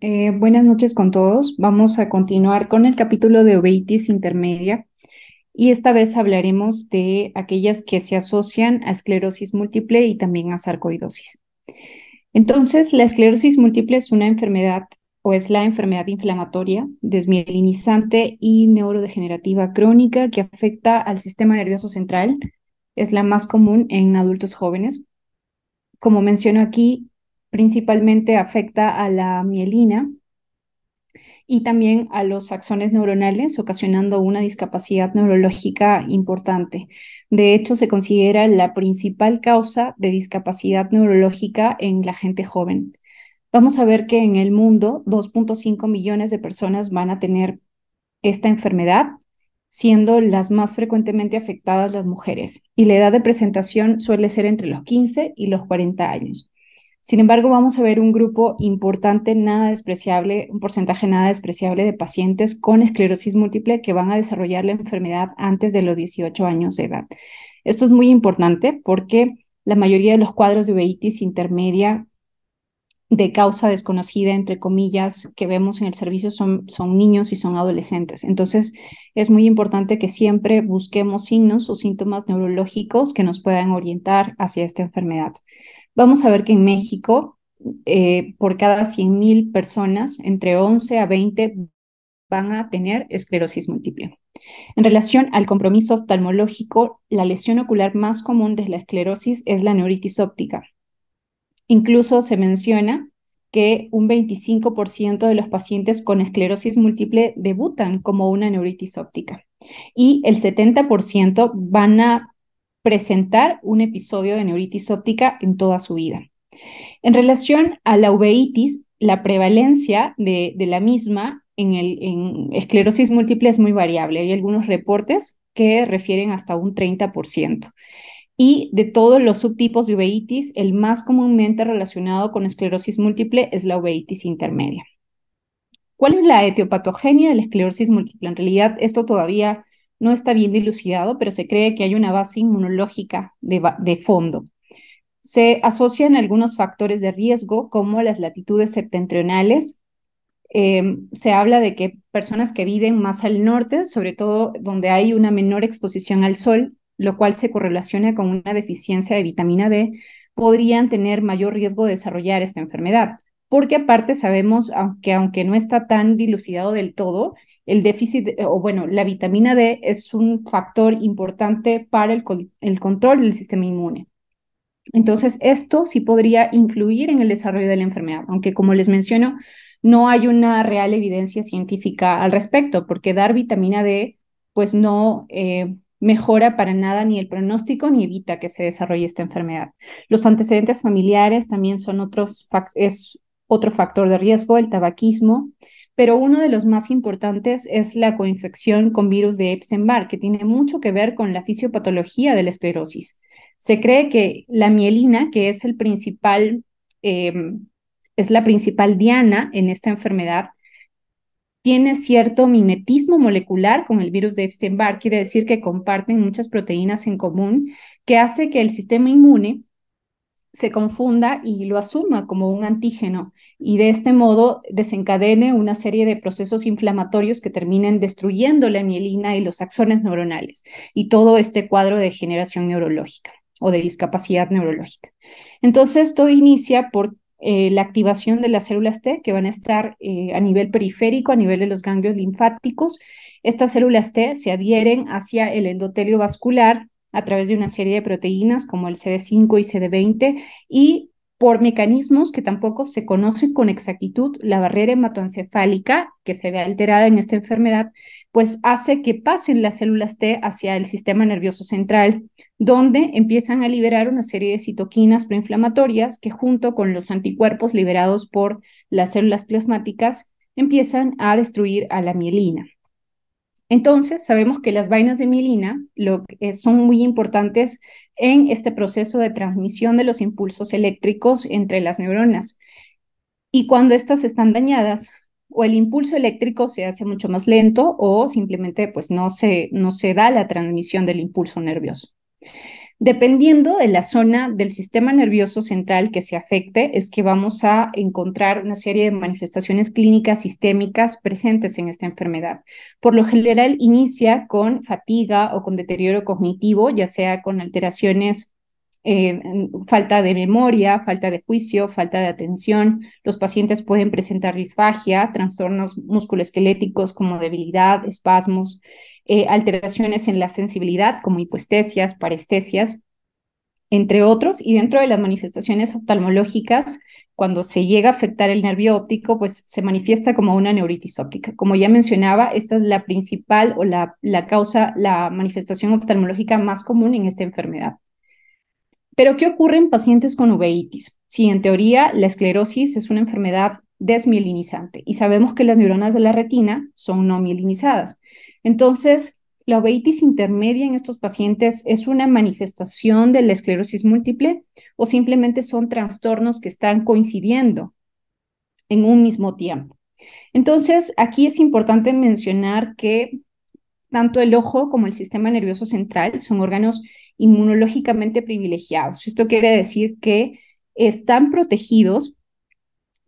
Buenas noches con todos. Vamos a continuar con el capítulo de uveitis intermedia y esta vez hablaremos de aquellas que se asocian a esclerosis múltiple y también a sarcoidosis. Entonces, la esclerosis múltiple es una enfermedad o es la enfermedad inflamatoria, desmielinizante y neurodegenerativa crónica que afecta al sistema nervioso central. Es la más común en adultos jóvenes. Como menciono aquí, principalmente afecta a la mielina y también a los axones neuronales, ocasionando una discapacidad neurológica importante. De hecho, se considera la principal causa de discapacidad neurológica en la gente joven. Vamos a ver que en el mundo 2.5 millones de personas van a tener esta enfermedad, siendo las más frecuentemente afectadas las mujeres, y la edad de presentación suele ser entre los 15 y los 40 años. Sin embargo, vamos a ver un grupo importante, nada despreciable, un porcentaje nada despreciable de pacientes con esclerosis múltiple que van a desarrollar la enfermedad antes de los 18 años de edad. Esto es muy importante porque la mayoría de los cuadros de uveitis intermedia de causa desconocida, entre comillas, que vemos en el servicio son niños y son adolescentes. Entonces, es muy importante que siempre busquemos signos o síntomas neurológicos que nos puedan orientar hacia esta enfermedad. Vamos a ver que en México, por cada 100.000 personas, entre 11 a 20 van a tener esclerosis múltiple. En relación al compromiso oftalmológico, la lesión ocular más común de la esclerosis es la neuritis óptica. Incluso se menciona que un 25% de los pacientes con esclerosis múltiple debutan como una neuritis óptica y el 70% van a presentar un episodio de neuritis óptica en toda su vida. En relación a la uveitis, la prevalencia de la misma en esclerosis múltiple es muy variable. Hay algunos reportes que refieren hasta un 30%. Y de todos los subtipos de uveitis, el más comúnmente relacionado con esclerosis múltiple es la uveitis intermedia. ¿Cuál es la etiopatogenia de la esclerosis múltiple? En realidad, esto todavía no está bien dilucidado, pero se cree que hay una base inmunológica de fondo. Se asocian algunos factores de riesgo, como las latitudes septentrionales. Se habla de que personas que viven más al norte, sobre todo donde hay una menor exposición al sol, lo cual se correlaciona con una deficiencia de vitamina D, podrían tener mayor riesgo de desarrollar esta enfermedad. Porque aparte sabemos, aunque no está tan dilucidado del todo, el déficit, o bueno, la vitamina D es un factor importante para el control del sistema inmune. Entonces, esto sí podría influir en el desarrollo de la enfermedad, aunque como les menciono, no hay una real evidencia científica al respecto, porque dar vitamina D, pues no mejora para nada ni el pronóstico ni evita que se desarrolle esta enfermedad. Los antecedentes familiares también son es otro factor de riesgo, el tabaquismo, pero uno de los más importantes es la coinfección con virus de Epstein-Barr, que tiene mucho que ver con la fisiopatología de la esclerosis. Se cree que la mielina, que es eh, es la principal diana en esta enfermedad, tiene cierto mimetismo molecular con el virus de Epstein-Barr, quiere decir que comparten muchas proteínas en común, que hace que el sistema inmune se confunda y lo asuma como un antígeno y de este modo desencadene una serie de procesos inflamatorios que terminen destruyendo la mielina y los axones neuronales y todo este cuadro de degeneración neurológica o de discapacidad neurológica. Entonces, todo inicia por la activación de las células T que van a estar a nivel periférico, a nivel de los ganglios linfáticos. Estas células T se adhieren hacia el endotelio vascular a través de una serie de proteínas como el CD5 y CD20 y por mecanismos que tampoco se conocen con exactitud, la barrera hematoencefálica que se ve alterada en esta enfermedad, pues hace que pasen las células T hacia el sistema nervioso central, donde empiezan a liberar una serie de citoquinas proinflamatorias que junto con los anticuerpos liberados por las células plasmáticas empiezan a destruir a la mielina. Entonces, sabemos que las vainas de mielina son muy importantes en este proceso de transmisión de los impulsos eléctricos entre las neuronas. Y cuando estas están dañadas, o el impulso eléctrico se hace mucho más lento o simplemente pues no se da la transmisión del impulso nervioso. Dependiendo de la zona del sistema nervioso central que se afecte, es que vamos a encontrar una serie de manifestaciones clínicas sistémicas presentes en esta enfermedad. Por lo general inicia con fatiga o con deterioro cognitivo, ya sea con alteraciones, falta de memoria, falta de juicio, falta de atención. Los pacientes pueden presentar disfagia, trastornos musculoesqueléticos como debilidad, espasmos, alteraciones en la sensibilidad como hipoestesias, parestesias, entre otros. Y dentro de las manifestaciones oftalmológicas, cuando se llega a afectar el nervio óptico, pues se manifiesta como una neuritis óptica. Como ya mencionaba, esta es la principal o la causa, la manifestación oftalmológica más común en esta enfermedad. Pero, ¿qué ocurre en pacientes con uveitis? Sí, en teoría, la esclerosis es una enfermedad desmielinizante y sabemos que las neuronas de la retina son no mielinizadas. Entonces, la uveitis intermedia en estos pacientes es una manifestación de la esclerosis múltiple o simplemente son trastornos que están coincidiendo en un mismo tiempo. Entonces, aquí es importante mencionar que tanto el ojo como el sistema nervioso central son órganos inmunológicamente privilegiados. Esto quiere decir que están protegidos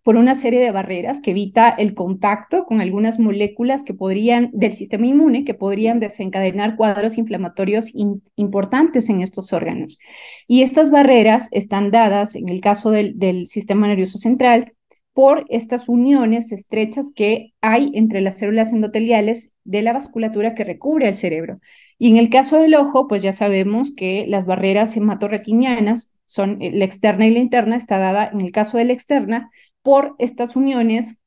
por una serie de barreras que evita el contacto con algunas moléculas que podrían, del sistema inmune, que podrían desencadenar cuadros inflamatorios importantes en estos órganos. Y estas barreras están dadas, en el caso del sistema nervioso central, por estas uniones estrechas que hay entre las células endoteliales de la vasculatura que recubre el cerebro. Y en el caso del ojo, pues ya sabemos que las barreras hematorretinianas son la externa y la interna, está dada en el caso de la externa por estas uniones.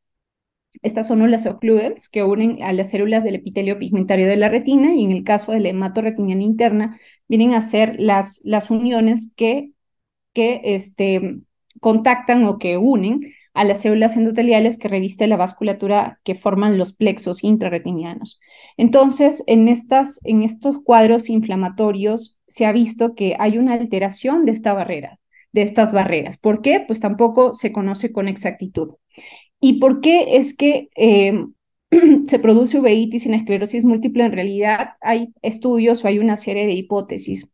Estas son las occludens que unen a las células del epitelio pigmentario de la retina, y en el caso de la hematorretiniana interna vienen a ser las uniones que contactan o que unen a las células endoteliales que reviste la vasculatura que forman los plexos intrarretinianos. Entonces, en estos cuadros inflamatorios se ha visto que hay una alteración de esta barrera, de estas barreras. ¿Por qué? Pues tampoco se conoce con exactitud. ¿Y por qué es que se produce uveitis en esclerosis múltiple? En realidad hay estudios o hay una serie de hipótesis.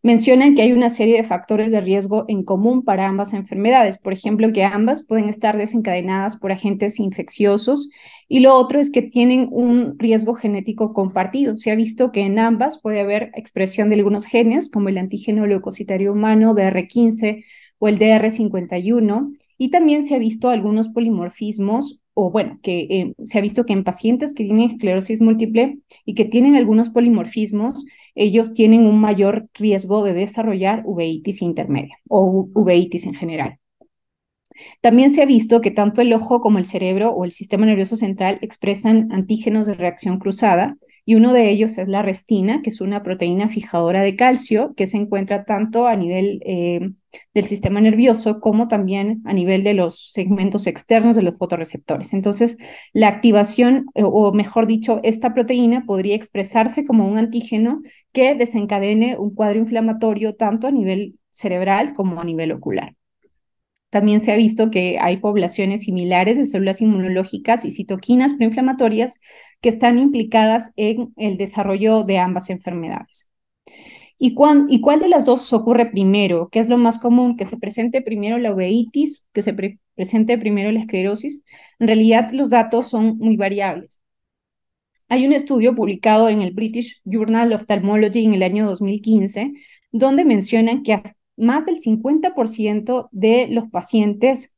Mencionan que hay una serie de factores de riesgo en común para ambas enfermedades. Por ejemplo, que ambas pueden estar desencadenadas por agentes infecciosos, y lo otro es que tienen un riesgo genético compartido. Se ha visto que en ambas puede haber expresión de algunos genes, como el antígeno leucocitario humano DR15 o el DR51, y también se ha visto algunos polimorfismos, o bueno, que se ha visto que en pacientes que tienen esclerosis múltiple y que tienen algunos polimorfismos, ellos tienen un mayor riesgo de desarrollar uveitis intermedia o uveitis en general. También se ha visto que tanto el ojo como el cerebro o el sistema nervioso central expresan antígenos de reacción cruzada, y uno de ellos es la restina, que es una proteína fijadora de calcio que se encuentra tanto a nivel del sistema nervioso como también a nivel de los segmentos externos de los fotorreceptores. Entonces, la activación, o mejor dicho, esta proteína podría expresarse como un antígeno que desencadene un cuadro inflamatorio tanto a nivel cerebral como a nivel ocular. También se ha visto que hay poblaciones similares de células inmunológicas y citoquinas proinflamatorias que están implicadas en el desarrollo de ambas enfermedades. ¿Y cuál de las dos ocurre primero? ¿Qué es lo más común? ¿Que se presente primero la uveitis? ¿Que se presente primero la esclerosis? En realidad, los datos son muy variables. Hay un estudio publicado en el British Journal of Ophthalmology en el año 2015, donde mencionan que más del 50% de los pacientes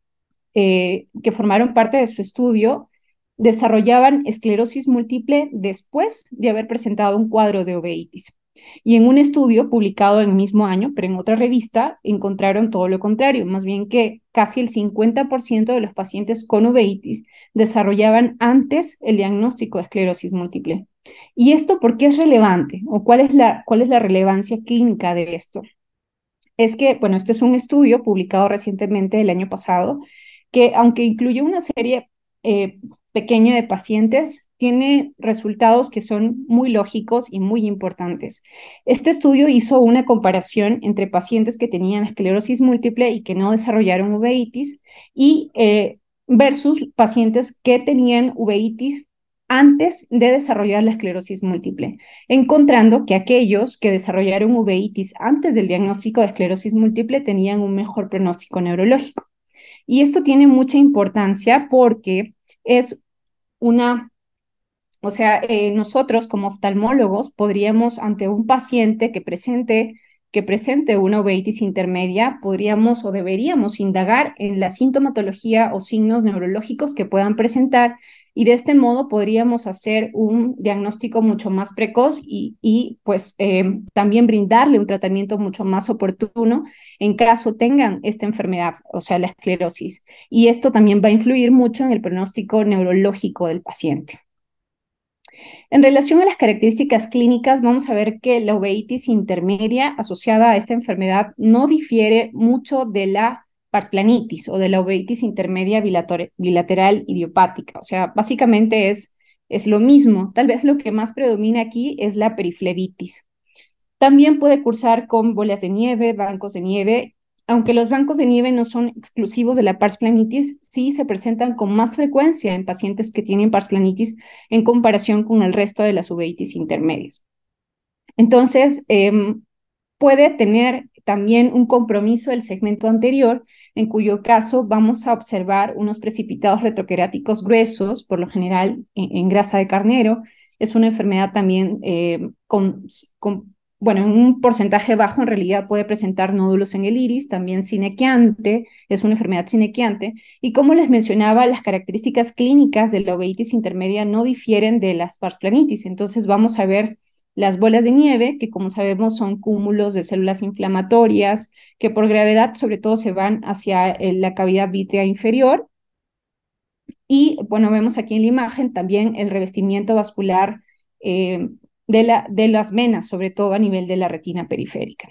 que formaron parte de su estudio desarrollaban esclerosis múltiple después de haber presentado un cuadro de uveitis. Y en un estudio publicado en el mismo año, pero en otra revista, encontraron todo lo contrario, más bien que casi el 50% de los pacientes con uveitis desarrollaban antes el diagnóstico de esclerosis múltiple. ¿Y esto por qué es relevante? ¿O cuál es la relevancia clínica de esto? Es que, bueno, este es un estudio publicado recientemente el año pasado, que aunque incluye una serie pequeña de pacientes, tiene resultados que son muy lógicos y muy importantes. Este estudio hizo una comparación entre pacientes que tenían esclerosis múltiple y que no desarrollaron uveitis, y versus pacientes que tenían uveitis antes de desarrollar la esclerosis múltiple, encontrando que aquellos que desarrollaron uveitis antes del diagnóstico de esclerosis múltiple tenían un mejor pronóstico neurológico. Y esto tiene mucha importancia porque es una, o sea, nosotros como oftalmólogos podríamos ante un paciente que presente una uveitis intermedia, podríamos o deberíamos indagar en la sintomatología o signos neurológicos que puedan presentar y de este modo podríamos hacer un diagnóstico mucho más precoz pues también brindarle un tratamiento mucho más oportuno en caso tengan esta enfermedad, o sea, la esclerosis. Y esto también va a influir mucho en el pronóstico neurológico del paciente. En relación a las características clínicas, vamos a ver que la uveitis intermedia asociada a esta enfermedad no difiere mucho de la parsplanitis o de la uveitis intermedia bilateral idiopática. O sea, básicamente es lo mismo. Tal vez lo que más predomina aquí es la periflebitis. También puede cursar con bolas de nieve, bancos de nieve, aunque los bancos de nieve no son exclusivos de la pars planitis, sí se presentan con más frecuencia en pacientes que tienen pars planitis en comparación con el resto de las uveitis intermedias. Entonces, puede tener también un compromiso del segmento anterior, en cuyo caso vamos a observar unos precipitados retroqueráticos gruesos, por lo general en grasa de carnero. Es una enfermedad también bueno, en un porcentaje bajo en realidad puede presentar nódulos en el iris, también cinequiante, es una enfermedad cinequiante. Y como les mencionaba, las características clínicas de la uveitis intermedia no difieren de las pars planitis. Entonces vamos a ver las bolas de nieve, que como sabemos son cúmulos de células inflamatorias, que por gravedad sobre todo se van hacia la cavidad vítrea inferior. Y bueno, vemos aquí en la imagen también el revestimiento vascular de las venas, sobre todo a nivel de la retina periférica.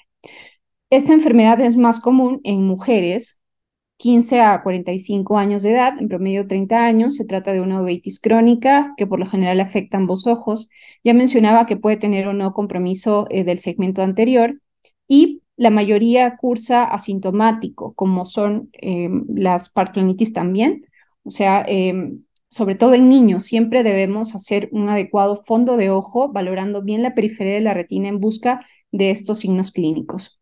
Esta enfermedad es más común en mujeres 15 a 45 años de edad, en promedio 30 años. Se trata de una uveitis crónica que por lo general afecta ambos ojos. Ya mencionaba que puede tener o no compromiso del segmento anterior y la mayoría cursa asintomático, como son las parsplanitis también. O sea, sobre todo en niños, siempre debemos hacer un adecuado fondo de ojo, valorando bien la periferia de la retina en busca de estos signos clínicos.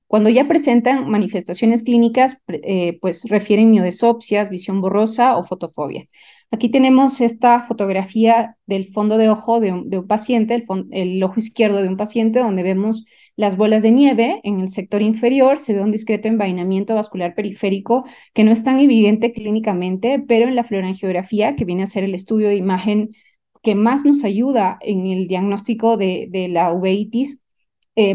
Cuando ya presentan manifestaciones clínicas, pues refieren miodesopsias, visión borrosa o fotofobia. Aquí tenemos esta fotografía del fondo de ojo de un paciente, el ojo izquierdo de un paciente, donde vemos las bolas de nieve. En el sector inferior se ve un discreto envainamiento vascular periférico que no es tan evidente clínicamente, pero en la fluorangiografía, que viene a ser el estudio de imagen que más nos ayuda en el diagnóstico de la uveitis,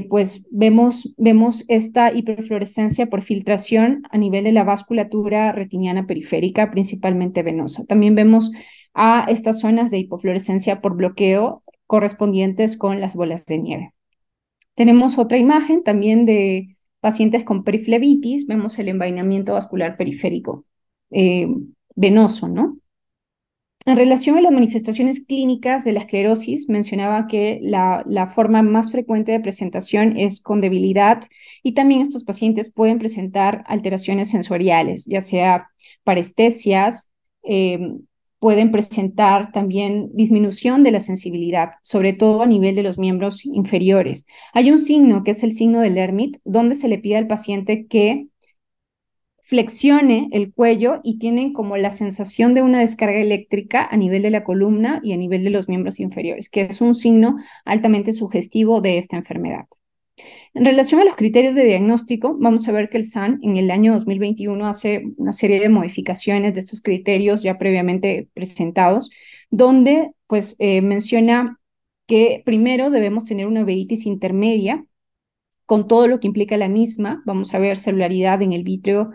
pues vemos esta hiperfluorescencia por filtración a nivel de la vasculatura retiniana periférica, principalmente venosa. También vemos a estas zonas de hipofluorescencia por bloqueo correspondientes con las bolas de nieve. Tenemos otra imagen también de pacientes con periflebitis. Vemos el envainamiento vascular periférico venoso, ¿no? En relación a las manifestaciones clínicas de la esclerosis, mencionaba que la forma más frecuente de presentación es con debilidad y también estos pacientes pueden presentar alteraciones sensoriales, ya sea parestesias, pueden presentar también disminución de la sensibilidad, sobre todo a nivel de los miembros inferiores. Hay un signo que es el signo de Lermit, donde se le pide al paciente que flexione el cuello y tienen como la sensación de una descarga eléctrica a nivel de la columna y a nivel de los miembros inferiores, que es un signo altamente sugestivo de esta enfermedad. En relación a los criterios de diagnóstico, vamos a ver que el SAN en el año 2021 hace una serie de modificaciones de estos criterios ya previamente presentados, donde pues menciona que primero debemos tener una uveitis intermedia con todo lo que implica la misma. Vamos a ver celularidad en el vítreo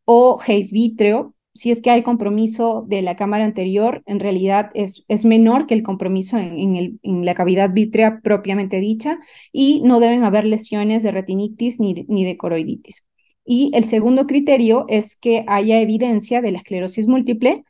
o Haze vítreo. Si es que hay compromiso de la cámara anterior, en realidad es menor que el compromiso en la cavidad vítrea propiamente dicha y no deben haber lesiones de retinitis ni de coroiditis. Y el segundo criterio es que haya evidencia de la esclerosis múltiple,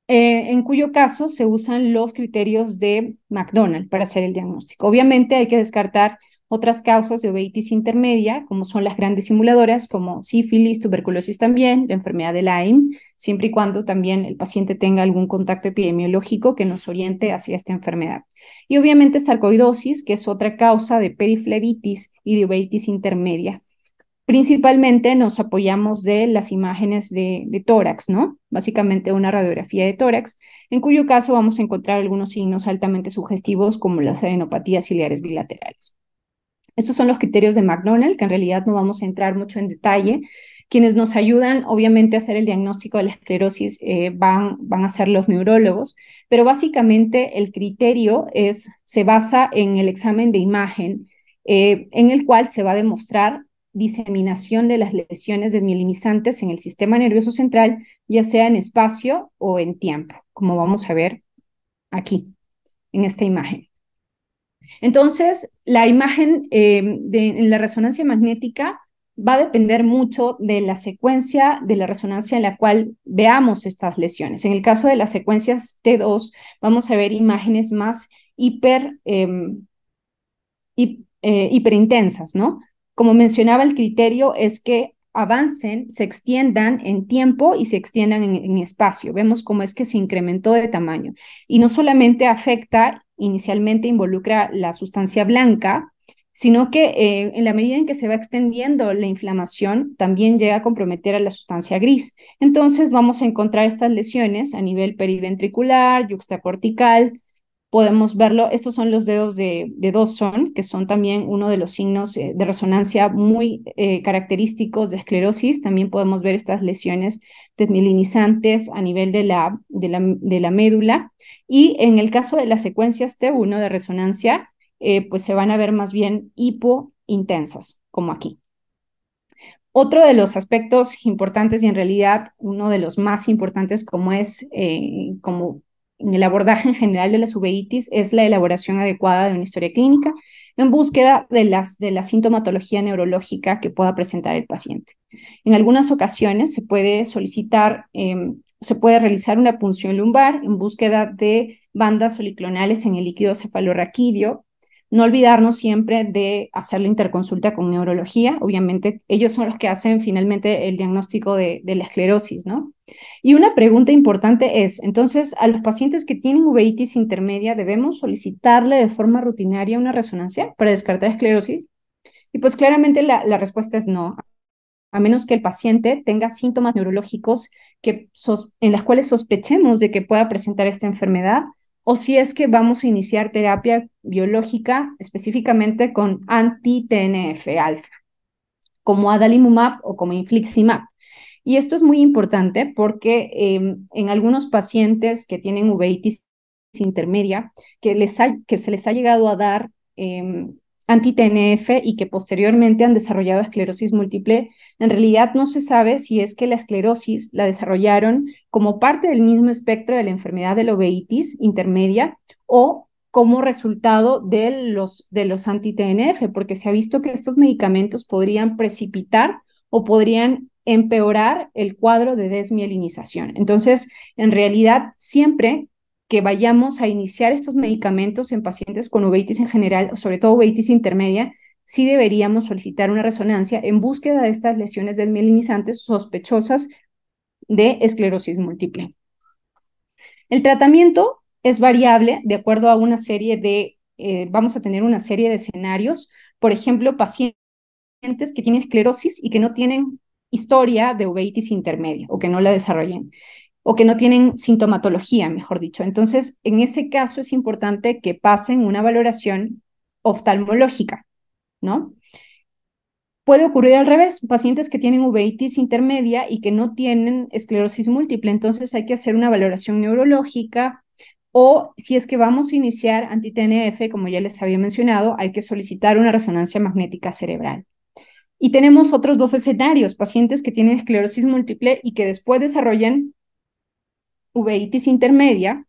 en cuyo caso se usan los criterios de McDonald para hacer el diagnóstico. Obviamente hay que descartar Otras causas de uveitis intermedia, como son las grandes simuladoras, como sífilis, tuberculosis también, la enfermedad de Lyme, siempre y cuando también el paciente tenga algún contacto epidemiológico que nos oriente hacia esta enfermedad. Y obviamente sarcoidosis, que es otra causa de periflebitis y de uveitis intermedia. Principalmente nos apoyamos de las imágenes de tórax, ¿no? Básicamente una radiografía de tórax, en cuyo caso vamos a encontrar algunos signos altamente sugestivos como las adenopatías ciliares bilaterales. Estos son los criterios de McDonald, que en realidad no vamos a entrar mucho en detalle. Quienes nos ayudan, obviamente, a hacer el diagnóstico de la esclerosis van a ser los neurólogos, pero básicamente el criterio se basa en el examen de imagen, en el cual se va a demostrar diseminación de las lesiones desmielinizantes en el sistema nervioso central, ya sea en espacio o en tiempo, como vamos a ver aquí, en esta imagen. Entonces, la imagen en la resonancia magnética va a depender mucho de la secuencia de la resonancia en la cual veamos estas lesiones. En el caso de las secuencias T2, vamos a ver imágenes más hiperintensas, ¿no? Como mencionaba, el criterio es que avancen, se extiendan en tiempo y se extiendan en espacio. Vemos cómo es que se incrementó de tamaño. Y no solamente afecta, inicialmente involucra la sustancia blanca, sino que en la medida en que se va extendiendo la inflamación, también llega a comprometer a la sustancia gris. Entonces vamos a encontrar estas lesiones a nivel periventricular, yuxtacortical. Podemos verlo, estos son los dedos de Dawson, que son también uno de los signos de resonancia muy característicos de esclerosis. También podemos ver estas lesiones desmielinizantes a nivel de la médula. Y en el caso de las secuencias T1 de resonancia, pues se van a ver más bien hipointensas, como aquí. Otro de los aspectos importantes y en realidad uno de los más importantes como como en el abordaje en general de las uveitis es la elaboración adecuada de una historia clínica en búsqueda de la sintomatología neurológica que pueda presentar el paciente. En algunas ocasiones se puede solicitar, se puede realizar una punción lumbar en búsqueda de bandas oliclonales en el líquido cefalorraquídeo. No olvidarnos siempre de hacer la interconsulta con neurología. Obviamente, ellos son los que hacen finalmente el diagnóstico de la esclerosis, ¿no? Y una pregunta importante es, entonces, a los pacientes que tienen uveitis intermedia, ¿debemos solicitarle de forma rutinaria una resonancia para descartar esclerosis? Y pues claramente la respuesta es no, a menos que el paciente tenga síntomas neurológicos en las cuales sospechemos de que pueda presentar esta enfermedad, o si es que vamos a iniciar terapia biológica específicamente con anti-TNF-alfa, como adalimumab o como infliximab. Y esto es muy importante porque en algunos pacientes que tienen uveitis intermedia, que se les ha llegado a dar anti-TNF y que posteriormente han desarrollado esclerosis múltiple, en realidad no se sabe si es que la esclerosis la desarrollaron como parte del mismo espectro de la enfermedad de la uveitis intermedia o como resultado de los anti-TNF, porque se ha visto que estos medicamentos podrían precipitar o podrían empeorar el cuadro de desmielinización. Entonces, en realidad, siempre que vayamos a iniciar estos medicamentos en pacientes con uveitis en general, sobre todo uveitis intermedia, sí deberíamos solicitar una resonancia en búsqueda de estas lesiones desmielinizantes sospechosas de esclerosis múltiple. El tratamiento es variable de acuerdo a una serie vamos a tener una serie de escenarios, por ejemplo, pacientes que tienen esclerosis y que no tienen historia de uveitis intermedia o que no la desarrollen o que no tienen sintomatología, mejor dicho. Entonces, en ese caso es importante que pasen una valoración oftalmológica, ¿no? Puede ocurrir al revés, pacientes que tienen uveitis intermedia y que no tienen esclerosis múltiple, entonces hay que hacer una valoración neurológica o si es que vamos a iniciar anti-TNF, como ya les había mencionado, hay que solicitar una resonancia magnética cerebral. Y tenemos otros dos escenarios, pacientes que tienen esclerosis múltiple y que después desarrollan uveitis intermedia,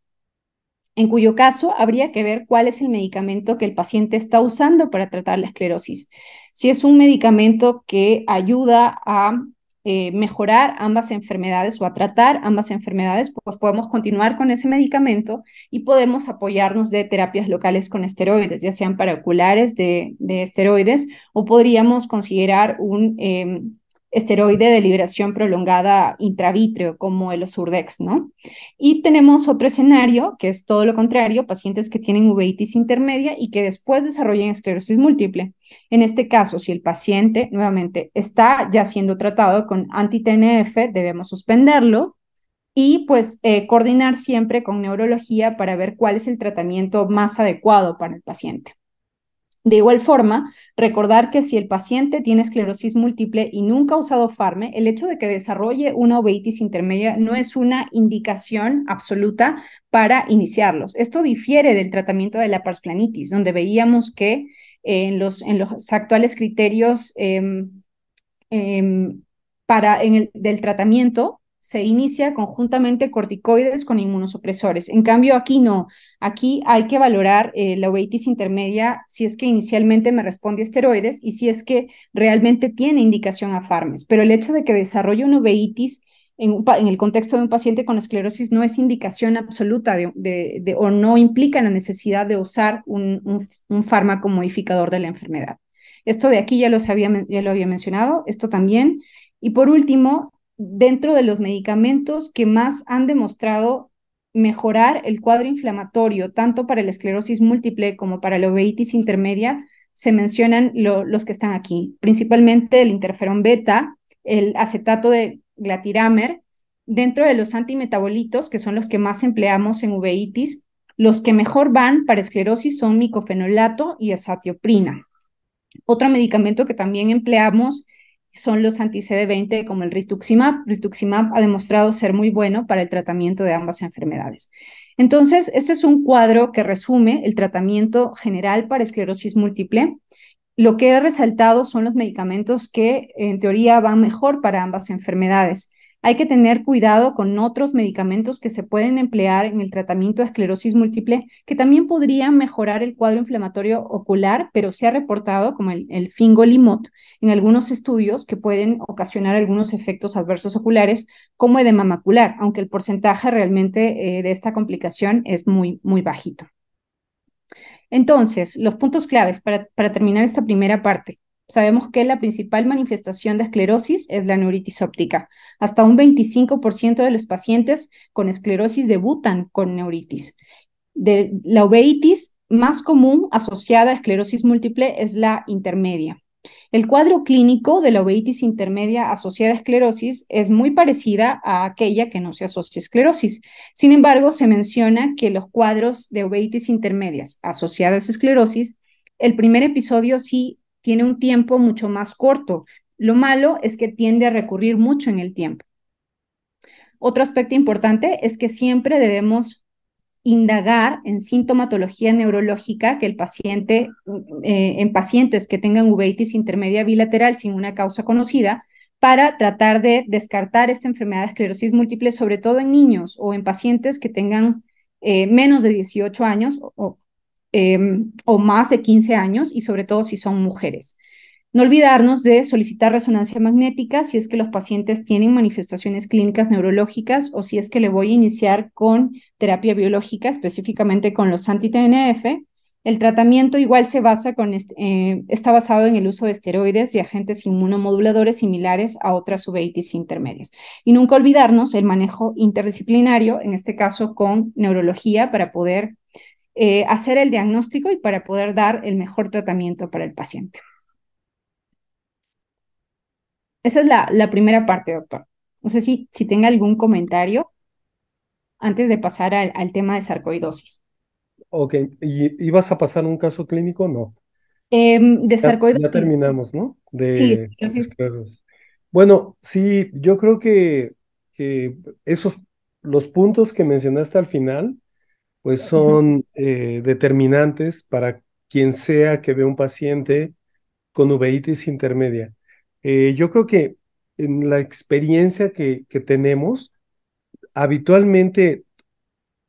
en cuyo caso habría que ver cuál es el medicamento que el paciente está usando para tratar la esclerosis. Si es un medicamento que ayuda a mejorar ambas enfermedades o a tratar ambas enfermedades, pues podemos continuar con ese medicamento y podemos apoyarnos de terapias locales con esteroides, ya sean paraoculares de esteroides o podríamos considerar un esteroide de liberación prolongada intravítreo como el Osurdex, ¿no? Y tenemos otro escenario que es todo lo contrario, pacientes que tienen uveitis intermedia y que después desarrollan esclerosis múltiple. En este caso, si el paciente nuevamente está ya siendo tratado con anti-TNF, debemos suspenderlo y pues coordinar siempre con neurología para ver cuál es el tratamiento más adecuado para el paciente. De igual forma, recordar que si el paciente tiene esclerosis múltiple y nunca ha usado farme, el hecho de que desarrolle una uveitis intermedia no es una indicación absoluta para iniciarlos. Esto difiere del tratamiento de la parsplanitis, donde veíamos que en los actuales criterios del tratamiento se inicia conjuntamente corticoides con inmunosupresores. En cambio, aquí no. Aquí hay que valorar la uveitis intermedia si es que inicialmente me responde a esteroides y si es que realmente tiene indicación a farmes. Pero el hecho de que desarrolle una uveitis en el contexto de un paciente con esclerosis no es indicación absoluta o no implica la necesidad de usar un fármaco modificador de la enfermedad. Esto de aquí ya lo había mencionado, esto también. Y por último, dentro de los medicamentos que más han demostrado mejorar el cuadro inflamatorio, tanto para la esclerosis múltiple como para la uveitis intermedia, se mencionan los que están aquí, principalmente el interferón beta, el acetato de glatiramer, dentro de los antimetabolitos, que son los que más empleamos en uveitis, los que mejor van para esclerosis son micofenolato y azatioprina. Otro medicamento que también empleamos son los anti-CD20 como el rituximab. Rituximab ha demostrado ser muy bueno para el tratamiento de ambas enfermedades. Entonces, este es un cuadro que resume el tratamiento general para esclerosis múltiple. Lo que he resaltado son los medicamentos que en teoría van mejor para ambas enfermedades. Hay que tener cuidado con otros medicamentos que se pueden emplear en el tratamiento de esclerosis múltiple, que también podrían mejorar el cuadro inflamatorio ocular, pero se ha reportado, como el fingolimod, en algunos estudios que pueden ocasionar algunos efectos adversos oculares, como edema macular, aunque el porcentaje realmente de esta complicación es muy, muy bajito. Entonces, los puntos claves para terminar esta primera parte. Sabemos que la principal manifestación de esclerosis es la neuritis óptica. Hasta un 25% de los pacientes con esclerosis debutan con neuritis. La uveitis más común asociada a esclerosis múltiple es la intermedia. El cuadro clínico de la uveitis intermedia asociada a esclerosis es muy parecida a aquella que no se asocia a esclerosis. Sin embargo, se menciona que los cuadros de uveitis intermedias asociadas a esclerosis, el primer episodio sí tiene un tiempo mucho más corto. Lo malo es que tiende a recurrir mucho en el tiempo. Otro aspecto importante es que siempre debemos indagar en sintomatología neurológica que el paciente, en pacientes que tengan uveitis intermedia bilateral sin una causa conocida, para tratar de descartar esta enfermedad de esclerosis múltiple, sobre todo en niños o en pacientes que tengan menos de 18 años o más de 15 años y sobre todo si son mujeres. No olvidarnos de solicitar resonancia magnética si es que los pacientes tienen manifestaciones clínicas neurológicas o si es que le voy a iniciar con terapia biológica, específicamente con los anti-TNF. El tratamiento igual está basado en el uso de esteroides y agentes inmunomoduladores similares a otras uveitis intermedias. Y nunca olvidarnos el manejo interdisciplinario, en este caso con neurología, para poder hacer el diagnóstico y para poder dar el mejor tratamiento para el paciente. Esa es la primera parte, doctor. No sé si tenga algún comentario antes de pasar al tema de sarcoidosis. Ok, ¿y vas a pasar un caso clínico? No. De Ya sarcoidosis, terminamos, ¿no? sí, De esclerosis. esclerosis. Bueno, sí, yo creo que esos, los puntos que mencionaste al final, pues Ujú. son determinantes para quien sea que vea un paciente con uveitis intermedia. Yo creo que en la experiencia que tenemos, habitualmente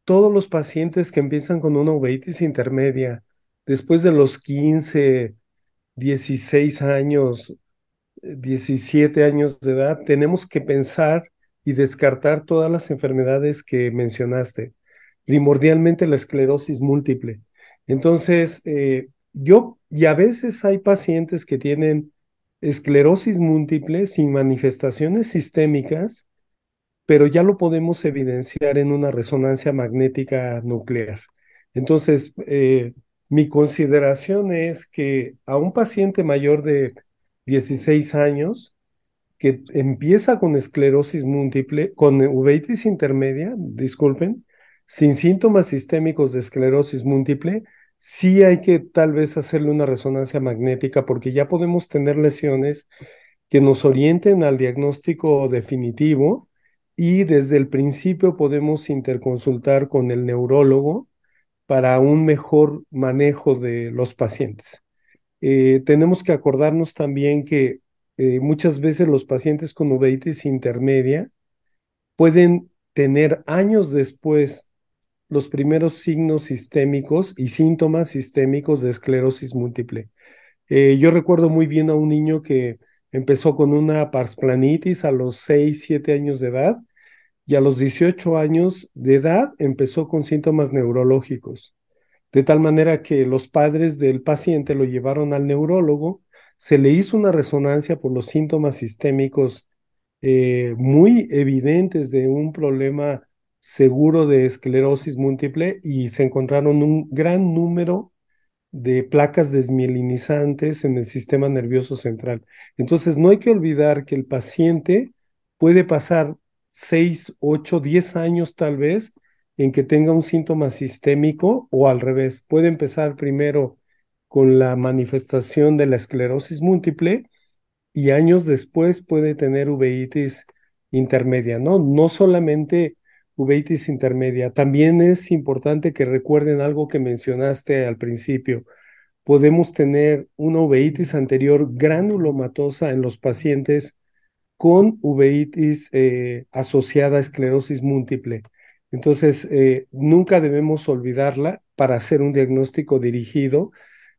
todos los pacientes que empiezan con una uveitis intermedia, después de los 15, 16 años, 17 años de edad, tenemos que pensar y descartar todas las enfermedades que mencionaste, primordialmente la esclerosis múltiple. Entonces, y a veces hay pacientes que tienen esclerosis múltiple sin manifestaciones sistémicas, pero ya lo podemos evidenciar en una resonancia magnética nuclear. Entonces, mi consideración es que a un paciente mayor de 16 años que empieza con esclerosis múltiple, con uveitis intermedia, disculpen, sin síntomas sistémicos de esclerosis múltiple, sí hay que tal vez hacerle una resonancia magnética porque ya podemos tener lesiones que nos orienten al diagnóstico definitivo y desde el principio podemos interconsultar con el neurólogo para un mejor manejo de los pacientes. Tenemos que acordarnos también que muchas veces los pacientes con uveitis intermedia pueden tener años después los primeros signos sistémicos y síntomas sistémicos de esclerosis múltiple. Yo recuerdo muy bien a un niño que empezó con una parsplanitis a los 6, 7 años de edad y a los 18 años de edad empezó con síntomas neurológicos, de tal manera que los padres del paciente lo llevaron al neurólogo, se le hizo una resonancia por los síntomas sistémicos muy evidentes de un problema seguro de esclerosis múltiple y se encontraron un gran número de placas desmielinizantes en el sistema nervioso central. Entonces, no hay que olvidar que el paciente puede pasar 6, 8, 10 años tal vez en que tenga un síntoma sistémico o al revés. Puede empezar primero con la manifestación de la esclerosis múltiple y años después puede tener uveitis intermedia, ¿no? No solamente uveitis intermedia, también es importante que recuerden algo que mencionaste al principio. Podemos tener una uveitis anterior granulomatosa en los pacientes con uveitis asociada a esclerosis múltiple. Entonces, nunca debemos olvidarla para hacer un diagnóstico dirigido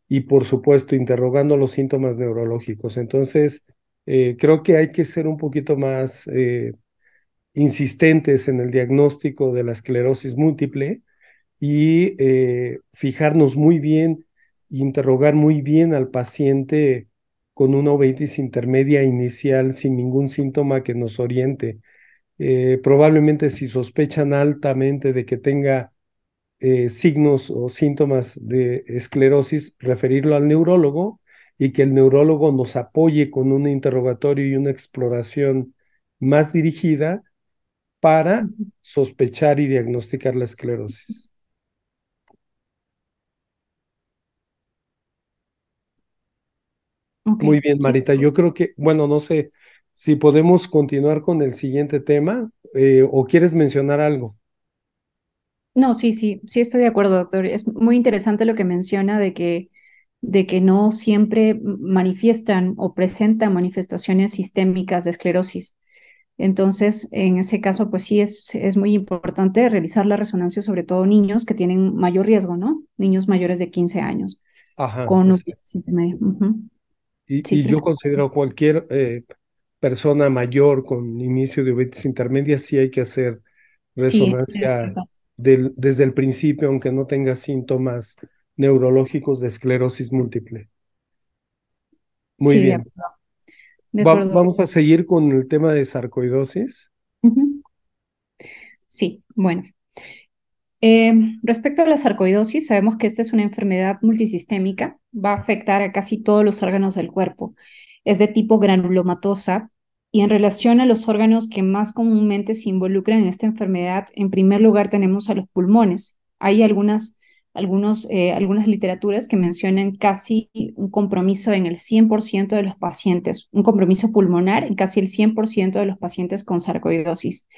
y, por supuesto, interrogando los síntomas neurológicos. Entonces, creo que hay que ser un poquito más insistentes en el diagnóstico de la esclerosis múltiple y fijarnos muy bien, interrogar muy bien al paciente con una uveitis intermedia inicial sin ningún síntoma que nos oriente. Probablemente si sospechan altamente de que tenga signos o síntomas de esclerosis, referirlo al neurólogo y que el neurólogo nos apoye con un interrogatorio y una exploración más dirigida para Ujú. sospechar y diagnosticar la esclerosis. Ok, Muy bien, sí. Marita. Yo creo que, bueno, no sé si podemos continuar con el siguiente tema o quieres mencionar algo. No, sí, sí, sí estoy de acuerdo, doctor. Es muy interesante lo que menciona de que no siempre manifiestan o presentan manifestaciones sistémicas de esclerosis. Entonces, en ese caso, pues sí es muy importante realizar la resonancia, sobre todo niños que tienen mayor riesgo, ¿no? Niños mayores de 15 años Ajá, con exacto. uveitis intermedia. Ujú. Sí, Y creo yo que es. considero cualquier persona mayor con inicio de uveitis intermedia, sí hay que hacer Sí, resonancia desde el principio, aunque no tenga síntomas neurológicos de esclerosis múltiple. Muy sí, bien. de acuerdo. Vamos a seguir con el tema de sarcoidosis. Ujú. Sí, bueno. Respecto a la sarcoidosis, sabemos que esta es una enfermedad multisistémica, va a afectar a casi todos los órganos del cuerpo. Es de tipo granulomatosa y en relación a los órganos que más comúnmente se involucran en esta enfermedad, en primer lugar tenemos a los pulmones. Hay algunas literaturas que mencionan casi un compromiso en el 100% de los pacientes, un compromiso pulmonar en casi el 100% de los pacientes con sarcoidosis.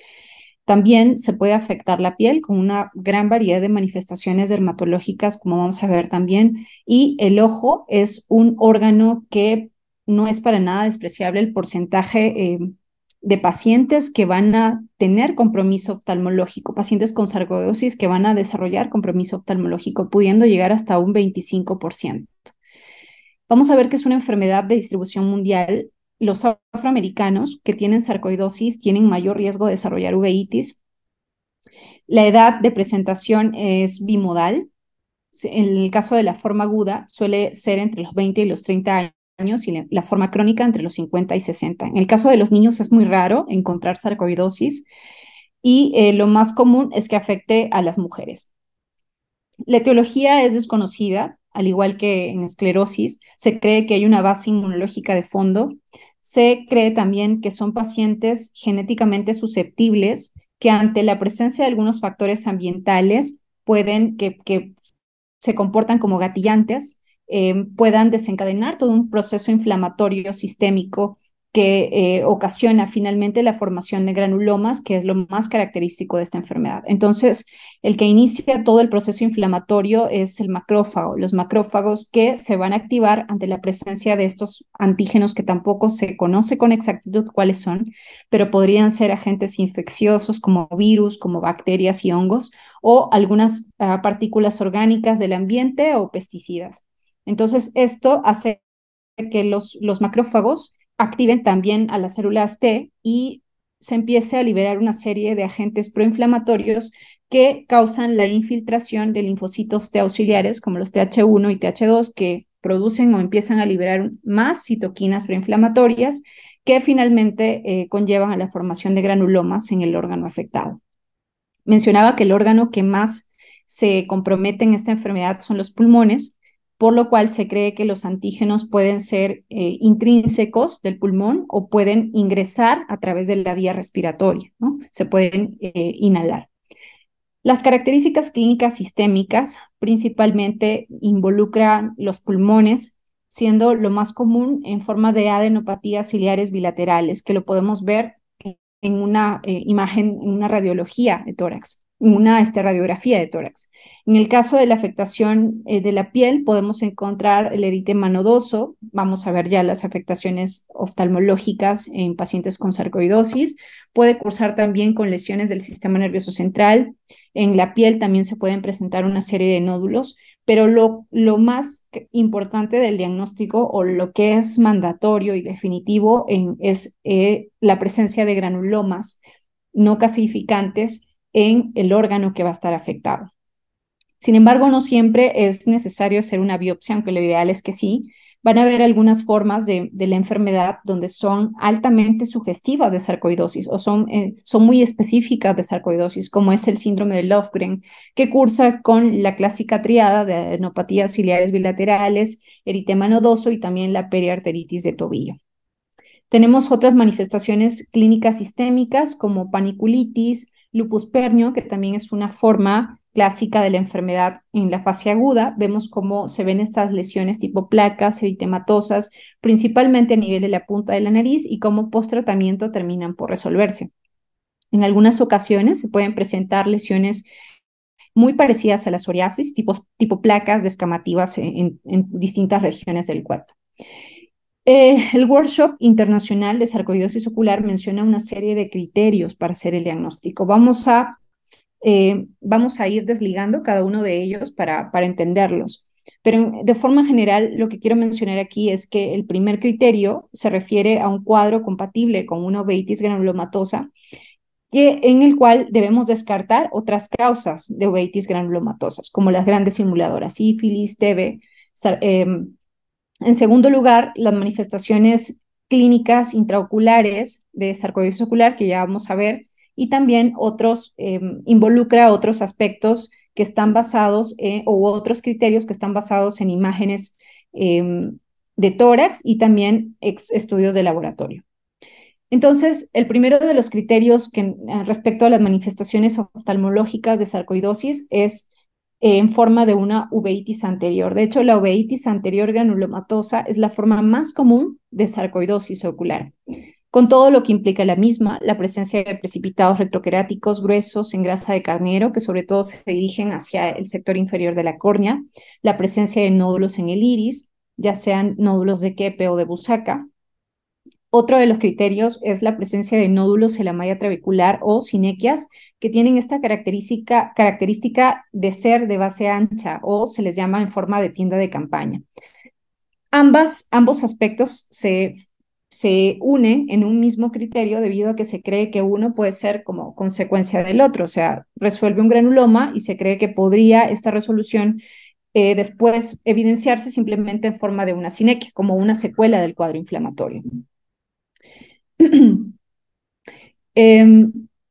También se puede afectar la piel con una gran variedad de manifestaciones dermatológicas, como vamos a ver también. Y el ojo es un órgano que no es para nada despreciable el porcentaje de pacientes que van a tener compromiso oftalmológico, pacientes con sarcoidosis que van a desarrollar compromiso oftalmológico, pudiendo llegar hasta un 25%. Vamos a ver que es una enfermedad de distribución mundial. los afroamericanos que tienen sarcoidosis tienen mayor riesgo de desarrollar uveitis. La edad de presentación es bimodal. En el caso de la forma aguda, suele ser entre los 20 y los 30 años y la forma crónica entre los 50 y 60. En el caso de los niños es muy raro encontrar sarcoidosis y lo más común es que afecte a las mujeres. La etiología es desconocida, al igual que en esclerosis. Se cree que hay una base inmunológica de fondo. Se cree también que son pacientes genéticamente susceptibles que ante la presencia de algunos factores ambientales que se comportan como gatillantes, puedan desencadenar todo un proceso inflamatorio sistémico que ocasiona finalmente la formación de granulomas, que es lo más característico de esta enfermedad. Entonces, el que inicia todo el proceso inflamatorio es el macrófago, los macrófagos que se van a activar ante la presencia de estos antígenos que tampoco se conoce con exactitud cuáles son, pero podrían ser agentes infecciosos como virus, como bacterias y hongos, o algunas partículas orgánicas del ambiente o pesticidas. Entonces, esto hace que los macrófagos activen también a las células T y se empiece a liberar una serie de agentes proinflamatorios que causan la infiltración de linfocitos T auxiliares, como los TH1 y TH2, que producen o empiezan a liberar más citoquinas proinflamatorias que finalmente conllevan a la formación de granulomas en el órgano afectado. Mencionaba que el órgano que más se compromete en esta enfermedad son los pulmones, por lo cual se cree que los antígenos pueden ser intrínsecos del pulmón o pueden ingresar a través de la vía respiratoria, ¿no? Se pueden inhalar. Las características clínicas sistémicas principalmente involucran los pulmones, siendo lo más común en forma de adenopatías ciliares bilaterales, que lo podemos ver en una imagen, en una radiología de tórax, en una radiografía de tórax. En el caso de la afectación de la piel, podemos encontrar el eritema nodoso. Vamos a ver ya las afectaciones oftalmológicas en pacientes con sarcoidosis. Puede cursar también con lesiones del sistema nervioso central. En la piel también se pueden presentar una serie de nódulos, pero lo más importante del diagnóstico o lo que es mandatorio y definitivo es la presencia de granulomas no calcificantes en el órgano que va a estar afectado. Sin embargo, no siempre es necesario hacer una biopsia, aunque lo ideal es que sí. Van a haber algunas formas de la enfermedad donde son altamente sugestivas de sarcoidosis o son muy específicas de sarcoidosis, como es el síndrome de Lofgren, que cursa con la clásica triada de adenopatías ciliares bilaterales, eritema nodoso y también la periarteritis de tobillo. Tenemos otras manifestaciones clínicas sistémicas como paniculitis, lupus pernio, que también es una forma clásica de la enfermedad en la fase aguda. Vemos cómo se ven estas lesiones tipo placas eritematosas, principalmente a nivel de la punta de la nariz y cómo post-tratamiento terminan por resolverse. En algunas ocasiones se pueden presentar lesiones muy parecidas a la psoriasis, tipo placas descamativas en distintas regiones del cuerpo. El Workshop Internacional de Sarcoidosis Ocular menciona una serie de criterios para hacer el diagnóstico. Vamos a ir desligando cada uno de ellos para entenderlos. Pero de forma general, lo que quiero mencionar aquí es que el primer criterio se refiere a un cuadro compatible con una uveitis granulomatosa, en el cual debemos descartar otras causas de uveitis granulomatosas, como las grandes simuladoras, sífilis, TB. En segundo lugar, las manifestaciones clínicas intraoculares de sarcoidosis ocular, que ya vamos a ver, y también involucra otros aspectos que están basados o otros criterios que están basados en imágenes de tórax y también estudios de laboratorio. Entonces, el primero de los criterios respecto a las manifestaciones oftalmológicas de sarcoidosis es en forma de una uveitis anterior. De hecho, la uveitis anterior granulomatosa es la forma más común de sarcoidosis ocular, con todo lo que implica la misma, la presencia de precipitados retroqueráticos gruesos en grasa de carnero, que sobre todo se dirigen hacia el sector inferior de la córnea, la presencia de nódulos en el iris, ya sean nódulos de Keppe o de Busaca. Otro de los criterios es la presencia de nódulos en la malla trabecular o sinequias que tienen esta característica de ser de base ancha o se les llama en forma de tienda de campaña. Ambos aspectos se se une en un mismo criterio debido a que se cree que uno puede ser como consecuencia del otro, o sea, resuelve un granuloma y se cree que podría esta resolución después evidenciarse simplemente en forma de una sinequia, como una secuela del cuadro inflamatorio.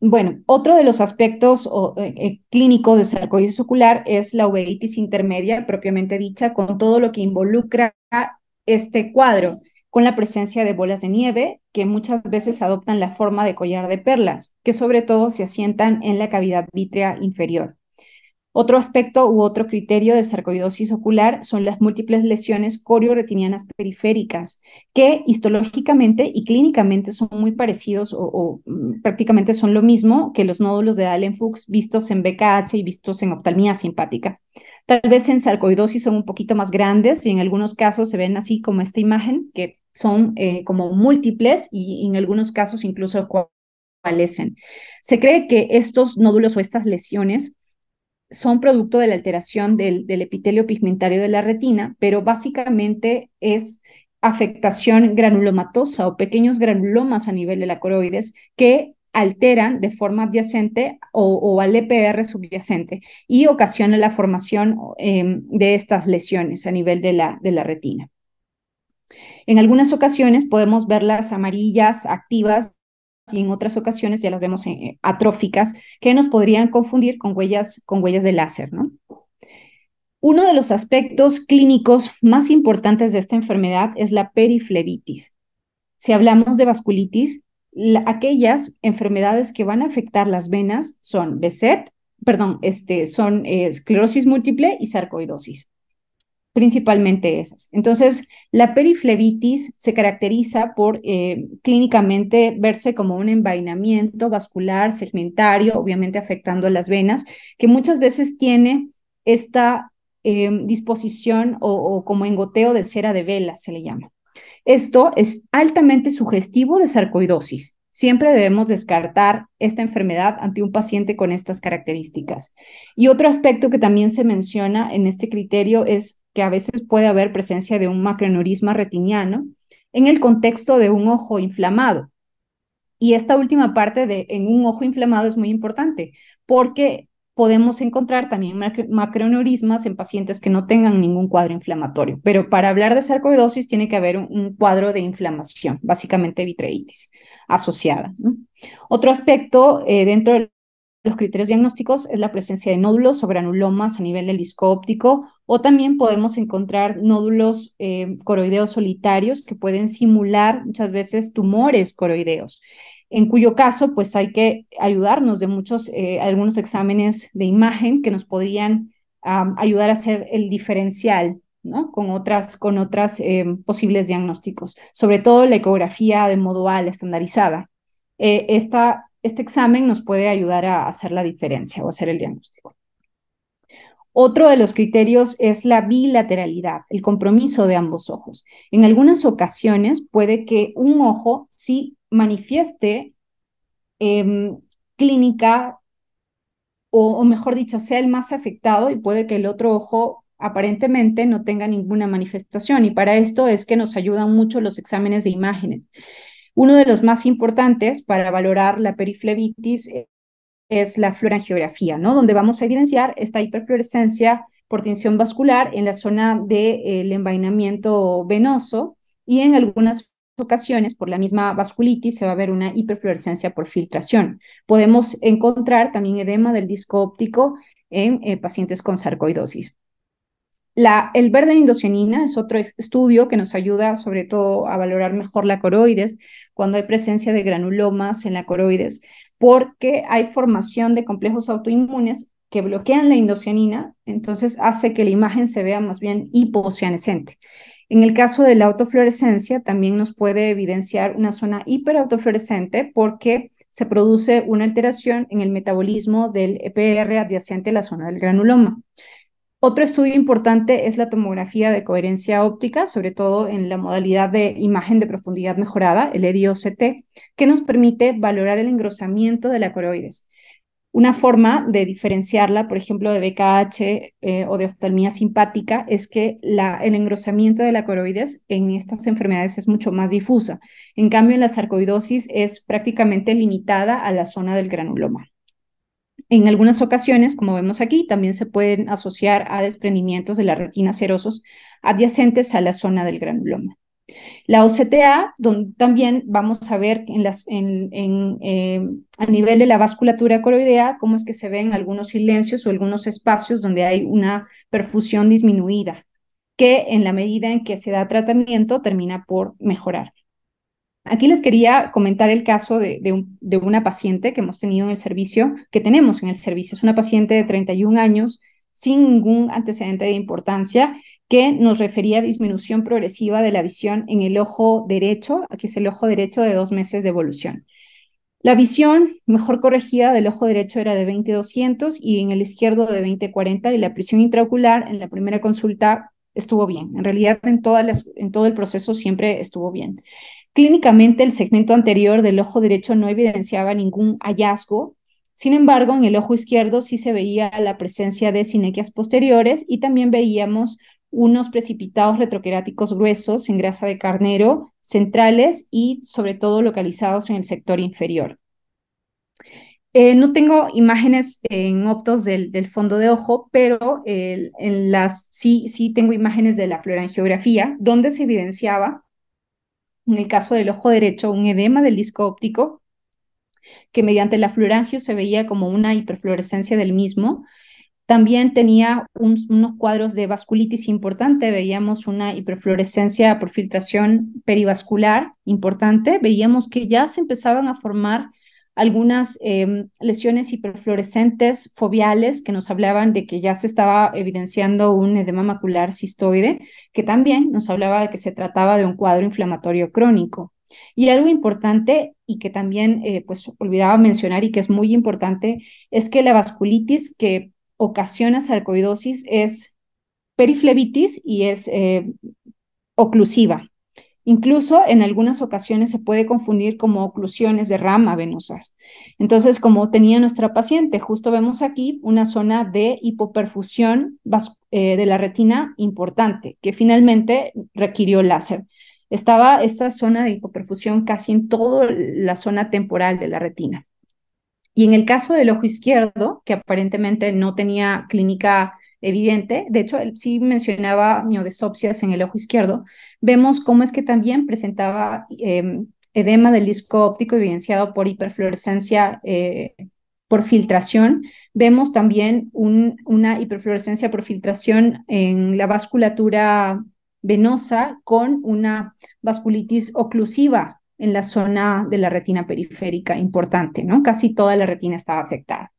Bueno, otro de los aspectos clínicos de sarcoidosis ocular es la uveitis intermedia, propiamente dicha, con todo lo que involucra este cuadro, con la presencia de bolas de nieve que muchas veces adoptan la forma de collar de perlas, que sobre todo se asientan en la cavidad vítrea inferior. Otro aspecto u otro criterio de sarcoidosis ocular son las múltiples lesiones corioretinianas periféricas, que histológicamente y clínicamente son muy parecidos prácticamente son lo mismo que los nódulos de Allen-Fuchs vistos en BKH y vistos en oftalmía simpática. Tal vez en sarcoidosis son un poquito más grandes y en algunos casos se ven así como esta imagen, que son como múltiples y en algunos casos incluso coalescen. Se cree que estos nódulos o estas lesiones son producto de la alteración del epitelio pigmentario de la retina, pero básicamente es afectación granulomatosa o pequeños granulomas a nivel de la coroides que alteran de forma adyacente o al EPR subyacente y ocasiona la formación de estas lesiones a nivel de la retina. En algunas ocasiones podemos verlas amarillas, activas, y en otras ocasiones ya las vemos atróficas, que nos podrían confundir con huellas de láser, ¿no? Uno de los aspectos clínicos más importantes de esta enfermedad es la periflebitis. Si hablamos de vasculitis, aquellas enfermedades que van a afectar las venas son BSET, son esclerosis múltiple y sarcoidosis, principalmente esas. Entonces, la periflebitis se caracteriza por clínicamente verse como un envainamiento vascular, segmentario, obviamente afectando a las venas, que muchas veces tiene esta disposición o como engoteo de cera de vela, se le llama. Esto es altamente sugestivo de sarcoidosis. Siempre debemos descartar esta enfermedad ante un paciente con estas características. Y otro aspecto que también se menciona en este criterio es que a veces puede haber presencia de un macroaneurisma retiniano en el contexto de un ojo inflamado. Y esta última parte de en un ojo inflamado es muy importante porque podemos encontrar también macroaneurismas en pacientes que no tengan ningún cuadro inflamatorio. Pero para hablar de sarcoidosis tiene que haber un cuadro de inflamación, básicamente vitreitis asociada, ¿no? Otro aspecto dentro de los criterios diagnósticos es la presencia de nódulos o granulomas a nivel del disco óptico, o también podemos encontrar nódulos coroideos solitarios que pueden simular muchas veces tumores coroideos, en cuyo caso pues hay que ayudarnos de algunos exámenes de imagen que nos podrían ayudar a hacer el diferencial, ¿no? Con otras posibles diagnósticos, sobre todo la ecografía de modo AL estandarizada. Este examen nos puede ayudar a hacer la diferencia o hacer el diagnóstico. Otro de los criterios es la bilateralidad, el compromiso de ambos ojos. En algunas ocasiones puede que un ojo sí manifieste clínica o mejor dicho, sea el más afectado y puede que el otro ojo aparentemente no tenga ninguna manifestación. Y para esto es que nos ayudan mucho los exámenes de imágenes. Uno de los más importantes para valorar la periflebitis es la fluorangiografía, ¿no? Donde vamos a evidenciar esta hiperfluorescencia por tensión vascular en la zona del envainamiento venoso y en algunas ocasiones por la misma vasculitis se va a ver una hiperfluorescencia por filtración. Podemos encontrar también edema del disco óptico en pacientes con sarcoidosis. El verde indocianina es otro estudio que nos ayuda sobre todo a valorar mejor la coroides cuando hay presencia de granulomas en la coroides, porque hay formación de complejos autoinmunes que bloquean la indocianina, entonces hace que la imagen se vea más bien hipocianescente. En el caso de la autofluorescencia, también nos puede evidenciar una zona hiperautofluorescente porque se produce una alteración en el metabolismo del EPR adyacente a la zona del granuloma. Otro estudio importante es la tomografía de coherencia óptica, sobre todo en la modalidad de imagen de profundidad mejorada, el EDI-OCT, que nos permite valorar el engrosamiento de la coroides. Una forma de diferenciarla, por ejemplo, de BKH o de oftalmía simpática, es que el engrosamiento de la coroides en estas enfermedades es mucho más difusa. En cambio, en la sarcoidosis es prácticamente limitada a la zona del granuloma. En algunas ocasiones, como vemos aquí, también se pueden asociar a desprendimientos de la retina serosos adyacentes a la zona del granuloma. La OCTA, donde también vamos a ver a nivel de la vasculatura coroidea cómo es que se ven algunos silencios o algunos espacios donde hay una perfusión disminuida, que en la medida en que se da tratamiento termina por mejorar. Aquí les quería comentar el caso de una paciente que hemos tenido en el servicio, que tenemos en el servicio. Es una paciente de 31 años sin ningún antecedente de importancia que nos refería a disminución progresiva de la visión en el ojo derecho, aquí es el ojo derecho de 2 meses de evolución. La visión mejor corregida del ojo derecho era de 20/200 y en el izquierdo de 20/40 y la presión intraocular en la primera consulta estuvo bien. En realidad en todo el proceso siempre estuvo bien. Clínicamente, el segmento anterior del ojo derecho no evidenciaba ningún hallazgo. Sin embargo, en el ojo izquierdo sí se veía la presencia de sinequias posteriores y también veíamos unos precipitados retroqueráticos gruesos en grasa de carnero, centrales y sobre todo localizados en el sector inferior. No tengo imágenes en optos del fondo de ojo, pero sí tengo imágenes de la fluorangiografía, donde se evidenciaba en el caso del ojo derecho, un edema del disco óptico, que mediante la fluorangio se veía como una hiperfluorescencia del mismo. También tenía unos cuadros de vasculitis importante, veíamos una hiperfluorescencia por filtración perivascular importante, veíamos que ya se empezaban a formar algunas lesiones hiperfluorescentes foveales que nos hablaban de que ya se estaba evidenciando un edema macular cistoide, que también nos hablaba de que se trataba de un cuadro inflamatorio crónico. Y algo importante y que también pues olvidaba mencionar y que es muy importante es que la vasculitis que ocasiona sarcoidosis es periflebitis y es oclusiva. Incluso en algunas ocasiones se puede confundir como oclusiones de rama venosas. Entonces, como tenía nuestra paciente, justo vemos aquí una zona de hipoperfusión de la retina importante, que finalmente requirió láser. Estaba esta zona de hipoperfusión casi en toda la zona temporal de la retina. Y en el caso del ojo izquierdo, que aparentemente no tenía clínica evidente, de hecho, él sí mencionaba miodesopsias en el ojo izquierdo, vemos cómo es que también presentaba edema del disco óptico evidenciado por hiperfluorescencia por filtración. Vemos también una hiperfluorescencia por filtración en la vasculatura venosa con una vasculitis oclusiva en la zona de la retina periférica importante, ¿no? Casi toda la retina estaba afectada.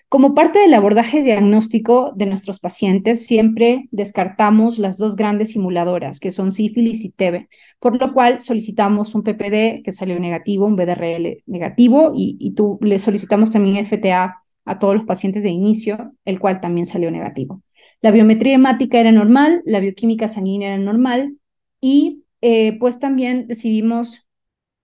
Como parte del abordaje diagnóstico de nuestros pacientes, siempre descartamos las dos grandes simuladoras, que son sífilis y TB, por lo cual solicitamos un PPD que salió negativo, un BDRL negativo, y le solicitamos también FTA a todos los pacientes de inicio, el cual también salió negativo. La biometría hemática era normal, la bioquímica sanguínea era normal, y pues también decidimos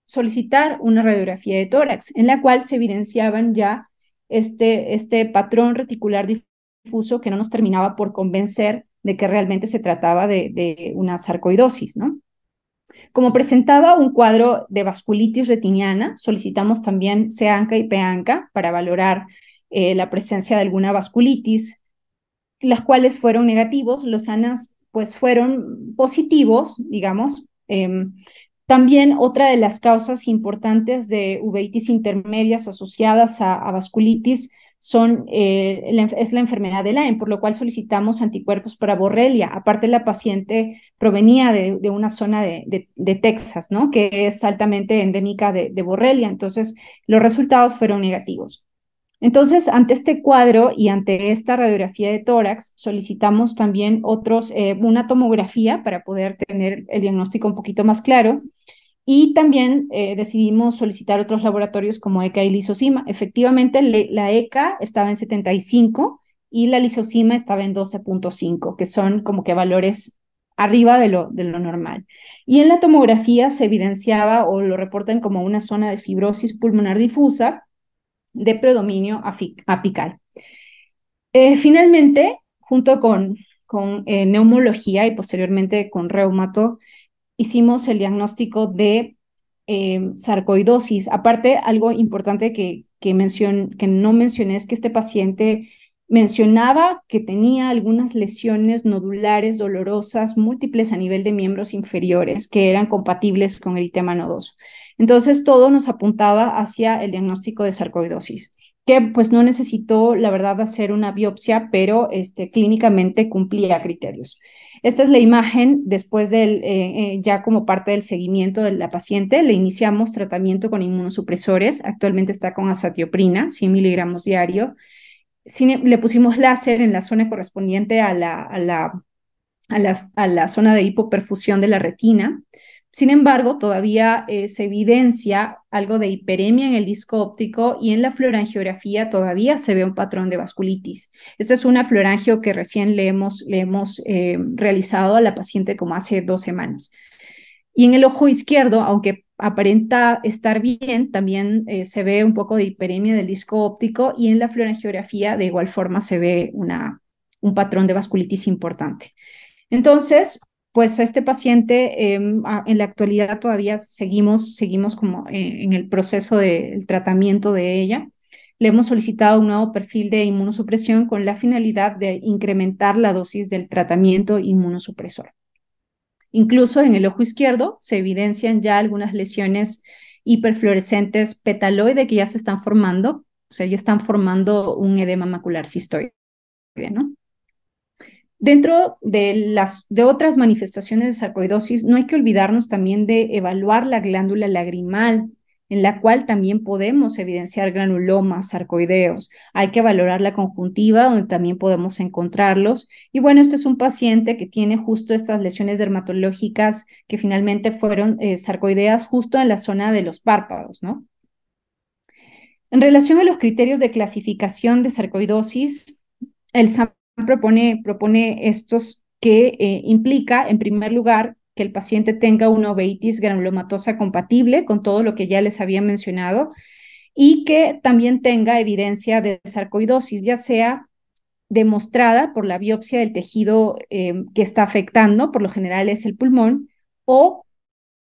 solicitar una radiografía de tórax, en la cual se evidenciaban ya este patrón reticular difuso que no nos terminaba por convencer de que realmente se trataba de una sarcoidosis, ¿no? Como presentaba un cuadro de vasculitis retiniana, solicitamos también CANCA y PANCA para valorar la presencia de alguna vasculitis, las cuales fueron negativos, los ANAS pues fueron positivos, digamos. También otra de las causas importantes de uveitis intermedias asociadas a vasculitis es la enfermedad de Lyme, por lo cual solicitamos anticuerpos para borrelia. Aparte, la paciente provenía de una zona de Texas, ¿no? Que es altamente endémica de borrelia, entonces los resultados fueron negativos. Entonces, ante este cuadro y ante esta radiografía de tórax, solicitamos también una tomografía para poder tener el diagnóstico un poquito más claro. Y también decidimos solicitar otros laboratorios como ECA y lisosima. Efectivamente, la ECA estaba en 75 y la lisosima estaba en 12.5, que son como que valores arriba de lo normal. Y en la tomografía se evidenciaba o lo reportan como una zona de fibrosis pulmonar difusa de predominio apical. Finalmente, junto con neumología y posteriormente con reumato, hicimos el diagnóstico de sarcoidosis. Aparte, algo importante que no mencioné es que este paciente mencionaba que tenía algunas lesiones nodulares dolorosas múltiples a nivel de miembros inferiores que eran compatibles con eritema nodoso. Entonces, todo nos apuntaba hacia el diagnóstico de sarcoidosis, que pues no necesitó, la verdad, hacer una biopsia, pero clínicamente cumplía criterios. Esta es la imagen después ya como parte del seguimiento de la paciente. Le iniciamos tratamiento con inmunosupresores. Actualmente está con azatioprina, 100 miligramos diario. Le pusimos láser en la zona correspondiente a la zona de hipoperfusión de la retina. Sin embargo, todavía se evidencia algo de hiperemia en el disco óptico y en la fluorangiografía todavía se ve un patrón de vasculitis. Esta es una fluorangio que recién le hemos realizado a la paciente como hace 2 semanas. Y en el ojo izquierdo, aunque aparenta estar bien, también se ve un poco de hiperemia del disco óptico y en la fluorangiografía de igual forma se ve un patrón de vasculitis importante. Entonces, pues a este paciente en la actualidad todavía seguimos como en el proceso del tratamiento de ella. Le hemos solicitado un nuevo perfil de inmunosupresión con la finalidad de incrementar la dosis del tratamiento inmunosupresor. Incluso en el ojo izquierdo se evidencian ya algunas lesiones hiperfluorescentes petaloide que ya se están formando, o sea, ya están formando un edema macular cistoide, ¿no? Dentro de otras manifestaciones de sarcoidosis, no hay que olvidarnos también de evaluar la glándula lagrimal, en la cual también podemos evidenciar granulomas sarcoideos. Hay que valorar la conjuntiva, donde también podemos encontrarlos. Y bueno, este es un paciente que tiene justo estas lesiones dermatológicas que finalmente fueron sarcoideas justo en la zona de los párpados, ¿no? En relación a los criterios de clasificación de sarcoidosis, el SAM propone estos que implica, en primer lugar, que el paciente tenga una uveitis granulomatosa compatible con todo lo que ya les había mencionado y que también tenga evidencia de sarcoidosis, ya sea demostrada por la biopsia del tejido que está afectando, por lo general es el pulmón, o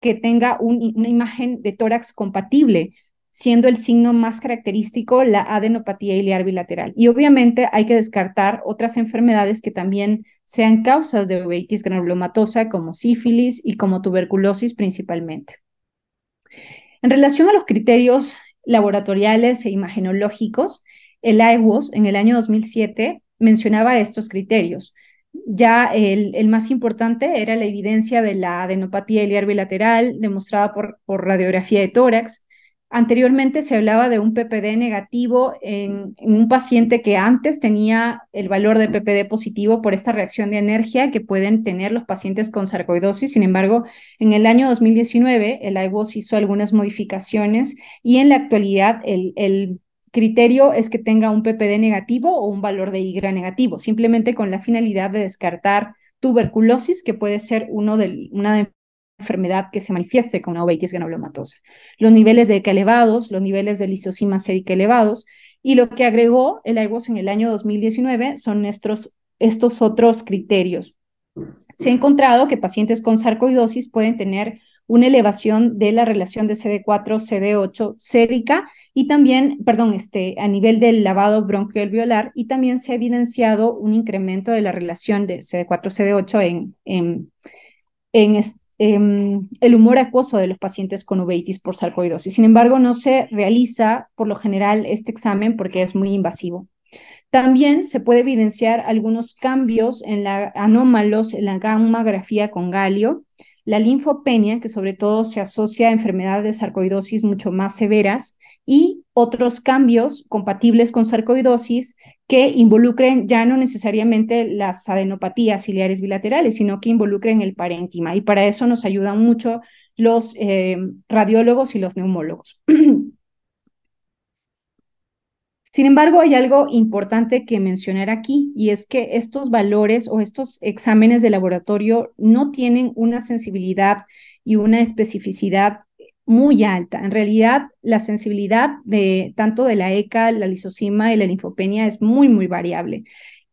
que tenga una imagen de tórax compatible, siendo el signo más característico la adenopatía iliar bilateral. Y obviamente hay que descartar otras enfermedades que también sean causas de uveitis granulomatosa, como sífilis y como tuberculosis principalmente. En relación a los criterios laboratoriales e imagenológicos, el IWOS en el año 2007 mencionaba estos criterios. Ya el más importante era la evidencia de la adenopatía iliar bilateral demostrada por radiografía de tórax. Anteriormente se hablaba de un PPD negativo en un paciente que antes tenía el valor de PPD positivo por esta reacción de anergia que pueden tener los pacientes con sarcoidosis. Sin embargo, en el año 2019 el IWOS hizo algunas modificaciones y en la actualidad el criterio es que tenga un PPD negativo o un valor de IGRA negativo, simplemente con la finalidad de descartar tuberculosis, que puede ser una enfermedad que se manifieste con una uveitis granulomatosa. Los niveles de ECA elevados, los niveles de lisosima sérica elevados, y lo que agregó el IWOS en el año 2019 son estos otros criterios. Se ha encontrado que pacientes con sarcoidosis pueden tener una elevación de la relación de CD4-CD8 sérica y también, perdón, a nivel del lavado broncoalveolar, y también se ha evidenciado un incremento de la relación de CD4-CD8 en el humor acuoso de los pacientes con uveitis por sarcoidosis. Sin embargo, no se realiza por lo general este examen porque es muy invasivo. También se puede evidenciar algunos cambios anómalos en la gammagrafía con galio, la linfopenia, que sobre todo se asocia a enfermedades de sarcoidosis mucho más severas, y otros cambios compatibles con sarcoidosis que involucren ya no necesariamente las adenopatías ciliares bilaterales, sino que involucren el parénquima. Y para eso nos ayudan mucho los radiólogos y los neumólogos. Sin embargo, hay algo importante que mencionar aquí, y es que estos valores o estos exámenes de laboratorio no tienen una sensibilidad y una especificidad muy alta. En realidad, la sensibilidad de tanto de la ECA, la lisozima y la linfopenia es muy, muy variable.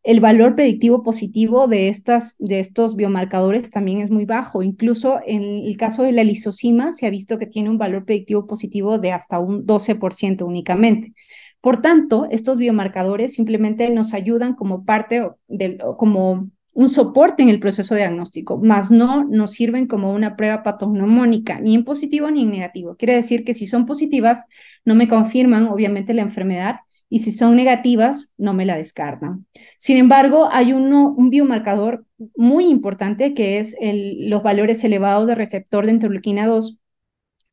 El valor predictivo positivo de estos biomarcadores también es muy bajo. Incluso en el caso de la lisozima se ha visto que tiene un valor predictivo positivo de hasta un 12% únicamente. Por tanto, estos biomarcadores simplemente nos ayudan como parte del, como un soporte en el proceso diagnóstico, más no nos sirven como una prueba patognomónica, ni en positivo ni en negativo. Quiere decir que si son positivas, no me confirman obviamente la enfermedad, y si son negativas, no me la descartan. Sin embargo, hay un biomarcador muy importante que es los valores elevados de receptor de interleuquina 2,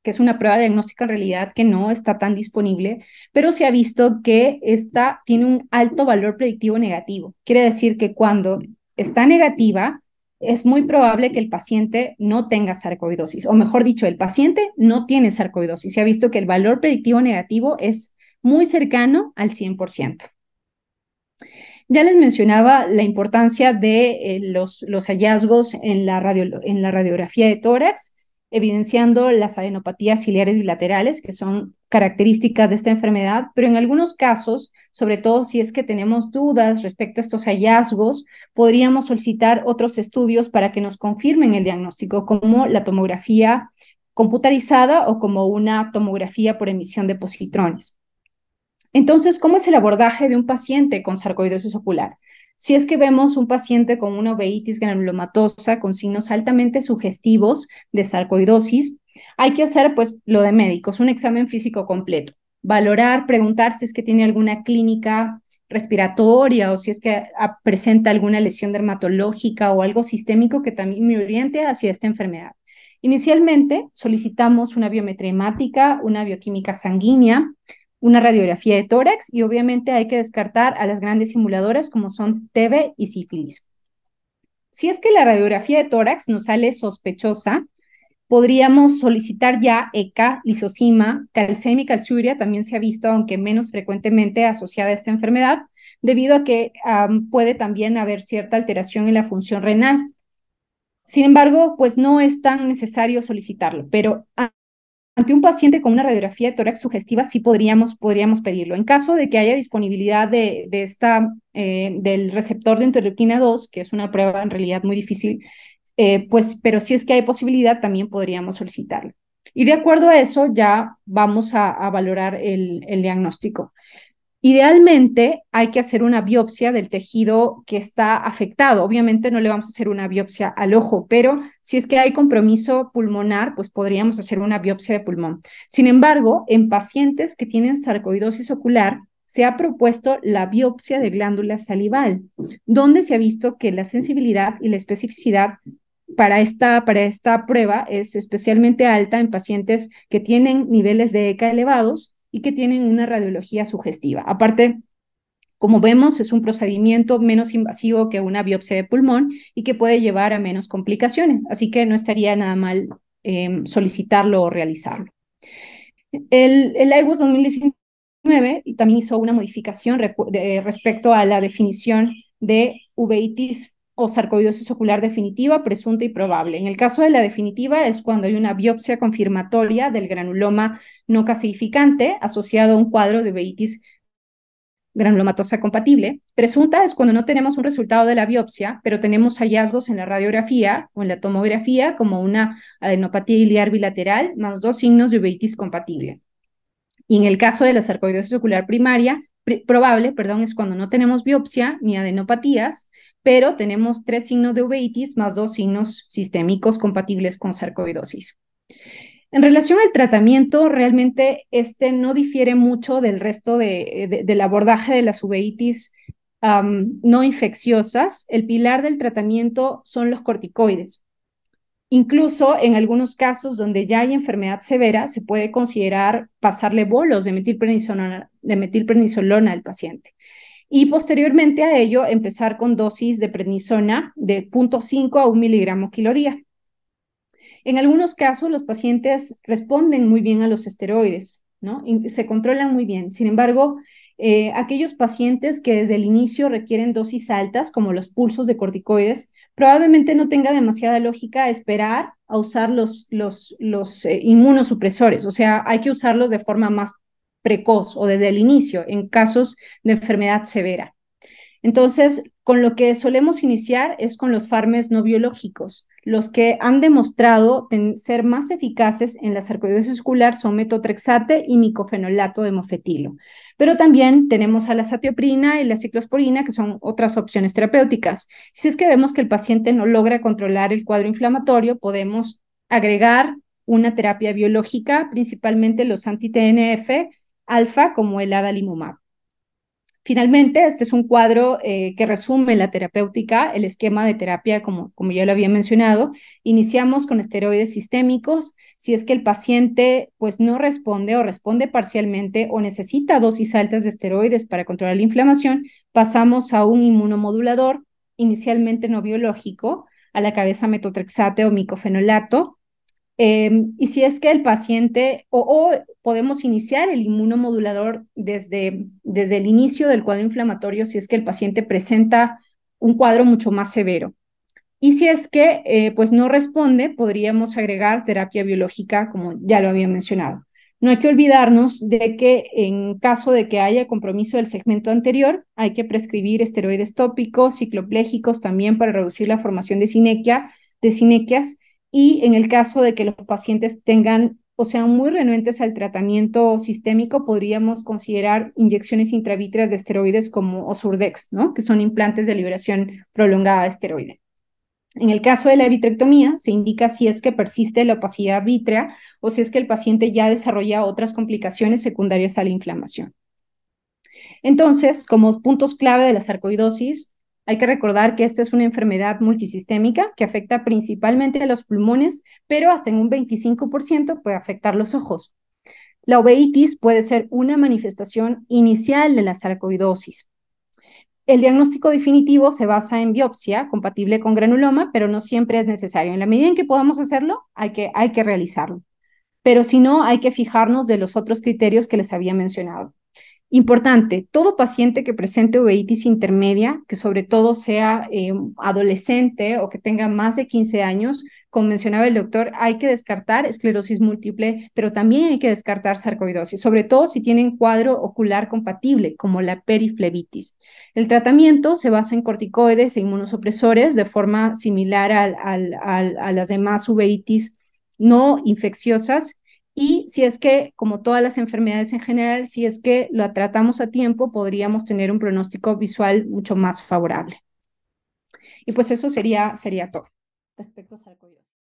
que es una prueba diagnóstica en realidad que no está tan disponible, pero se ha visto que esta tiene un alto valor predictivo negativo. Quiere decir que cuando está negativa, es muy probable que el paciente no tenga sarcoidosis, o mejor dicho, el paciente no tiene sarcoidosis. Se ha visto que el valor predictivo negativo es muy cercano al 100%. Ya les mencionaba la importancia de los hallazgos en en la radiografía de tórax, evidenciando las adenopatías ciliares bilaterales, que son características de esta enfermedad, pero en algunos casos, sobre todo si es que tenemos dudas respecto a estos hallazgos, podríamos solicitar otros estudios para que nos confirmen el diagnóstico, como la tomografía computarizada o como una tomografía por emisión de positrones. Entonces, ¿cómo es el abordaje de un paciente con sarcoidosis ocular? Si es que vemos un paciente con una uveitis granulomatosa con signos altamente sugestivos de sarcoidosis, hay que hacer pues lo de médicos, un examen físico completo, valorar, preguntar si es que tiene alguna clínica respiratoria o si es que presenta alguna lesión dermatológica o algo sistémico que también me oriente hacia esta enfermedad. Inicialmente solicitamos una biometría hemática, una bioquímica sanguínea, una radiografía de tórax y obviamente hay que descartar a las grandes simuladoras como son TB y sífilis. Si es que la radiografía de tórax nos sale sospechosa, podríamos solicitar ya ECA, lisozima, calcemia y calciuria, también se ha visto, aunque menos frecuentemente asociada a esta enfermedad, debido a que puede también haber cierta alteración en la función renal. Sin embargo, pues no es tan necesario solicitarlo, pero ante un paciente con una radiografía de tórax sugestiva, sí podríamos pedirlo. En caso de que haya disponibilidad del receptor de interleuquina 2, que es una prueba en realidad muy difícil, pues, pero si es que hay posibilidad, también podríamos solicitarlo. Y de acuerdo a eso, ya vamos a valorar el diagnóstico. Idealmente hay que hacer una biopsia del tejido que está afectado. Obviamente no le vamos a hacer una biopsia al ojo, pero si es que hay compromiso pulmonar, pues podríamos hacer una biopsia de pulmón. Sin embargo, en pacientes que tienen sarcoidosis ocular, se ha propuesto la biopsia de glándula salival, donde se ha visto que la sensibilidad y la especificidad para esta prueba es especialmente alta en pacientes que tienen niveles de ECA elevados y que tienen una radiología sugestiva. Aparte, como vemos, es un procedimiento menos invasivo que una biopsia de pulmón y que puede llevar a menos complicaciones, así que no estaría nada mal solicitarlo o realizarlo. El IWOS 2019 también hizo una modificación respecto a la definición de uveitis o sarcoidosis ocular definitiva, presunta y probable. En el caso de la definitiva es cuando hay una biopsia confirmatoria del granuloma no calcificante asociado a un cuadro de uveitis granulomatosa compatible. Presunta es cuando no tenemos un resultado de la biopsia, pero tenemos hallazgos en la radiografía o en la tomografía como una adenopatía iliar bilateral más 2 signos de uveitis compatible. Y en el caso de la sarcoidosis ocular primaria, probable, perdón, es cuando no tenemos biopsia ni adenopatías, pero tenemos 3 signos de uveitis más 2 signos sistémicos compatibles con sarcoidosis. En relación al tratamiento, realmente este no difiere mucho del resto del abordaje de las uveitis no infecciosas. El pilar del tratamiento son los corticoides. Incluso en algunos casos donde ya hay enfermedad severa, se puede considerar pasarle bolos de metilprednisolona al paciente. Y posteriormente a ello, empezar con dosis de prednisona de 0.5 a 1 miligramo kilo día. En algunos casos, los pacientes responden muy bien a los esteroides, ¿no? Y se controlan muy bien. Sin embargo, aquellos pacientes que desde el inicio requieren dosis altas, como los pulsos de corticoides, probablemente no tenga demasiada lógica esperar a usar los inmunosupresores, o sea, hay que usarlos de forma más precoz o desde el inicio en casos de enfermedad severa. Entonces, con lo que solemos iniciar es con los fármacos no biológicos. Los que han demostrado ser más eficaces en la sarcoidosis escolar son metotrexate y micofenolato de mofetilo. Pero también tenemos a la satioprina y la ciclosporina, que son otras opciones terapéuticas. Si es que vemos que el paciente no logra controlar el cuadro inflamatorio, podemos agregar una terapia biológica, principalmente los anti-TNF alfa, como el adalimumab. Finalmente, este es un cuadro que resume la terapéutica, el esquema de terapia, como ya lo había mencionado. Iniciamos con esteroides sistémicos. Si es que el paciente pues, no responde o responde parcialmente o necesita dosis altas de esteroides para controlar la inflamación, pasamos a un inmunomodulador, inicialmente no biológico, a la cabeza metotrexate o micofenolato, y si es que el paciente, o podemos iniciar el inmunomodulador desde el inicio del cuadro inflamatorio, si es que el paciente presenta un cuadro mucho más severo. Y si es que pues no responde, podríamos agregar terapia biológica, como ya lo había mencionado. No hay que olvidarnos de que en caso de que haya compromiso del segmento anterior, hay que prescribir esteroides tópicos, cicloplégicos también para reducir la formación de sinequias. Y en el caso de que los pacientes tengan o sean muy renuentes al tratamiento sistémico, podríamos considerar inyecciones intravítreas de esteroides como Osurdex, ¿no? Que son implantes de liberación prolongada de esteroide. En el caso de la vitrectomía, se indica si es que persiste la opacidad vítrea o si es que el paciente ya desarrolla otras complicaciones secundarias a la inflamación. Entonces, como puntos clave de la sarcoidosis, hay que recordar que esta es una enfermedad multisistémica que afecta principalmente a los pulmones, pero hasta en un 25% puede afectar los ojos. La uveitis puede ser una manifestación inicial de la sarcoidosis. El diagnóstico definitivo se basa en biopsia compatible con granuloma, pero no siempre es necesario. En la medida en que podamos hacerlo, hay que realizarlo. Pero si no, hay que fijarnos de los otros criterios que les había mencionado. Importante, todo paciente que presente uveitis intermedia, que sobre todo sea adolescente o que tenga más de 15 años, como mencionaba el doctor, hay que descartar esclerosis múltiple, pero también hay que descartar sarcoidosis, sobre todo si tienen cuadro ocular compatible, como la periflebitis. El tratamiento se basa en corticoides e inmunosupresores de forma similar a las demás uveitis no infecciosas, y si es que, como todas las enfermedades en general, si es que la tratamos a tiempo, podríamos tener un pronóstico visual mucho más favorable. Y pues eso sería todo respecto a sarcoidosis.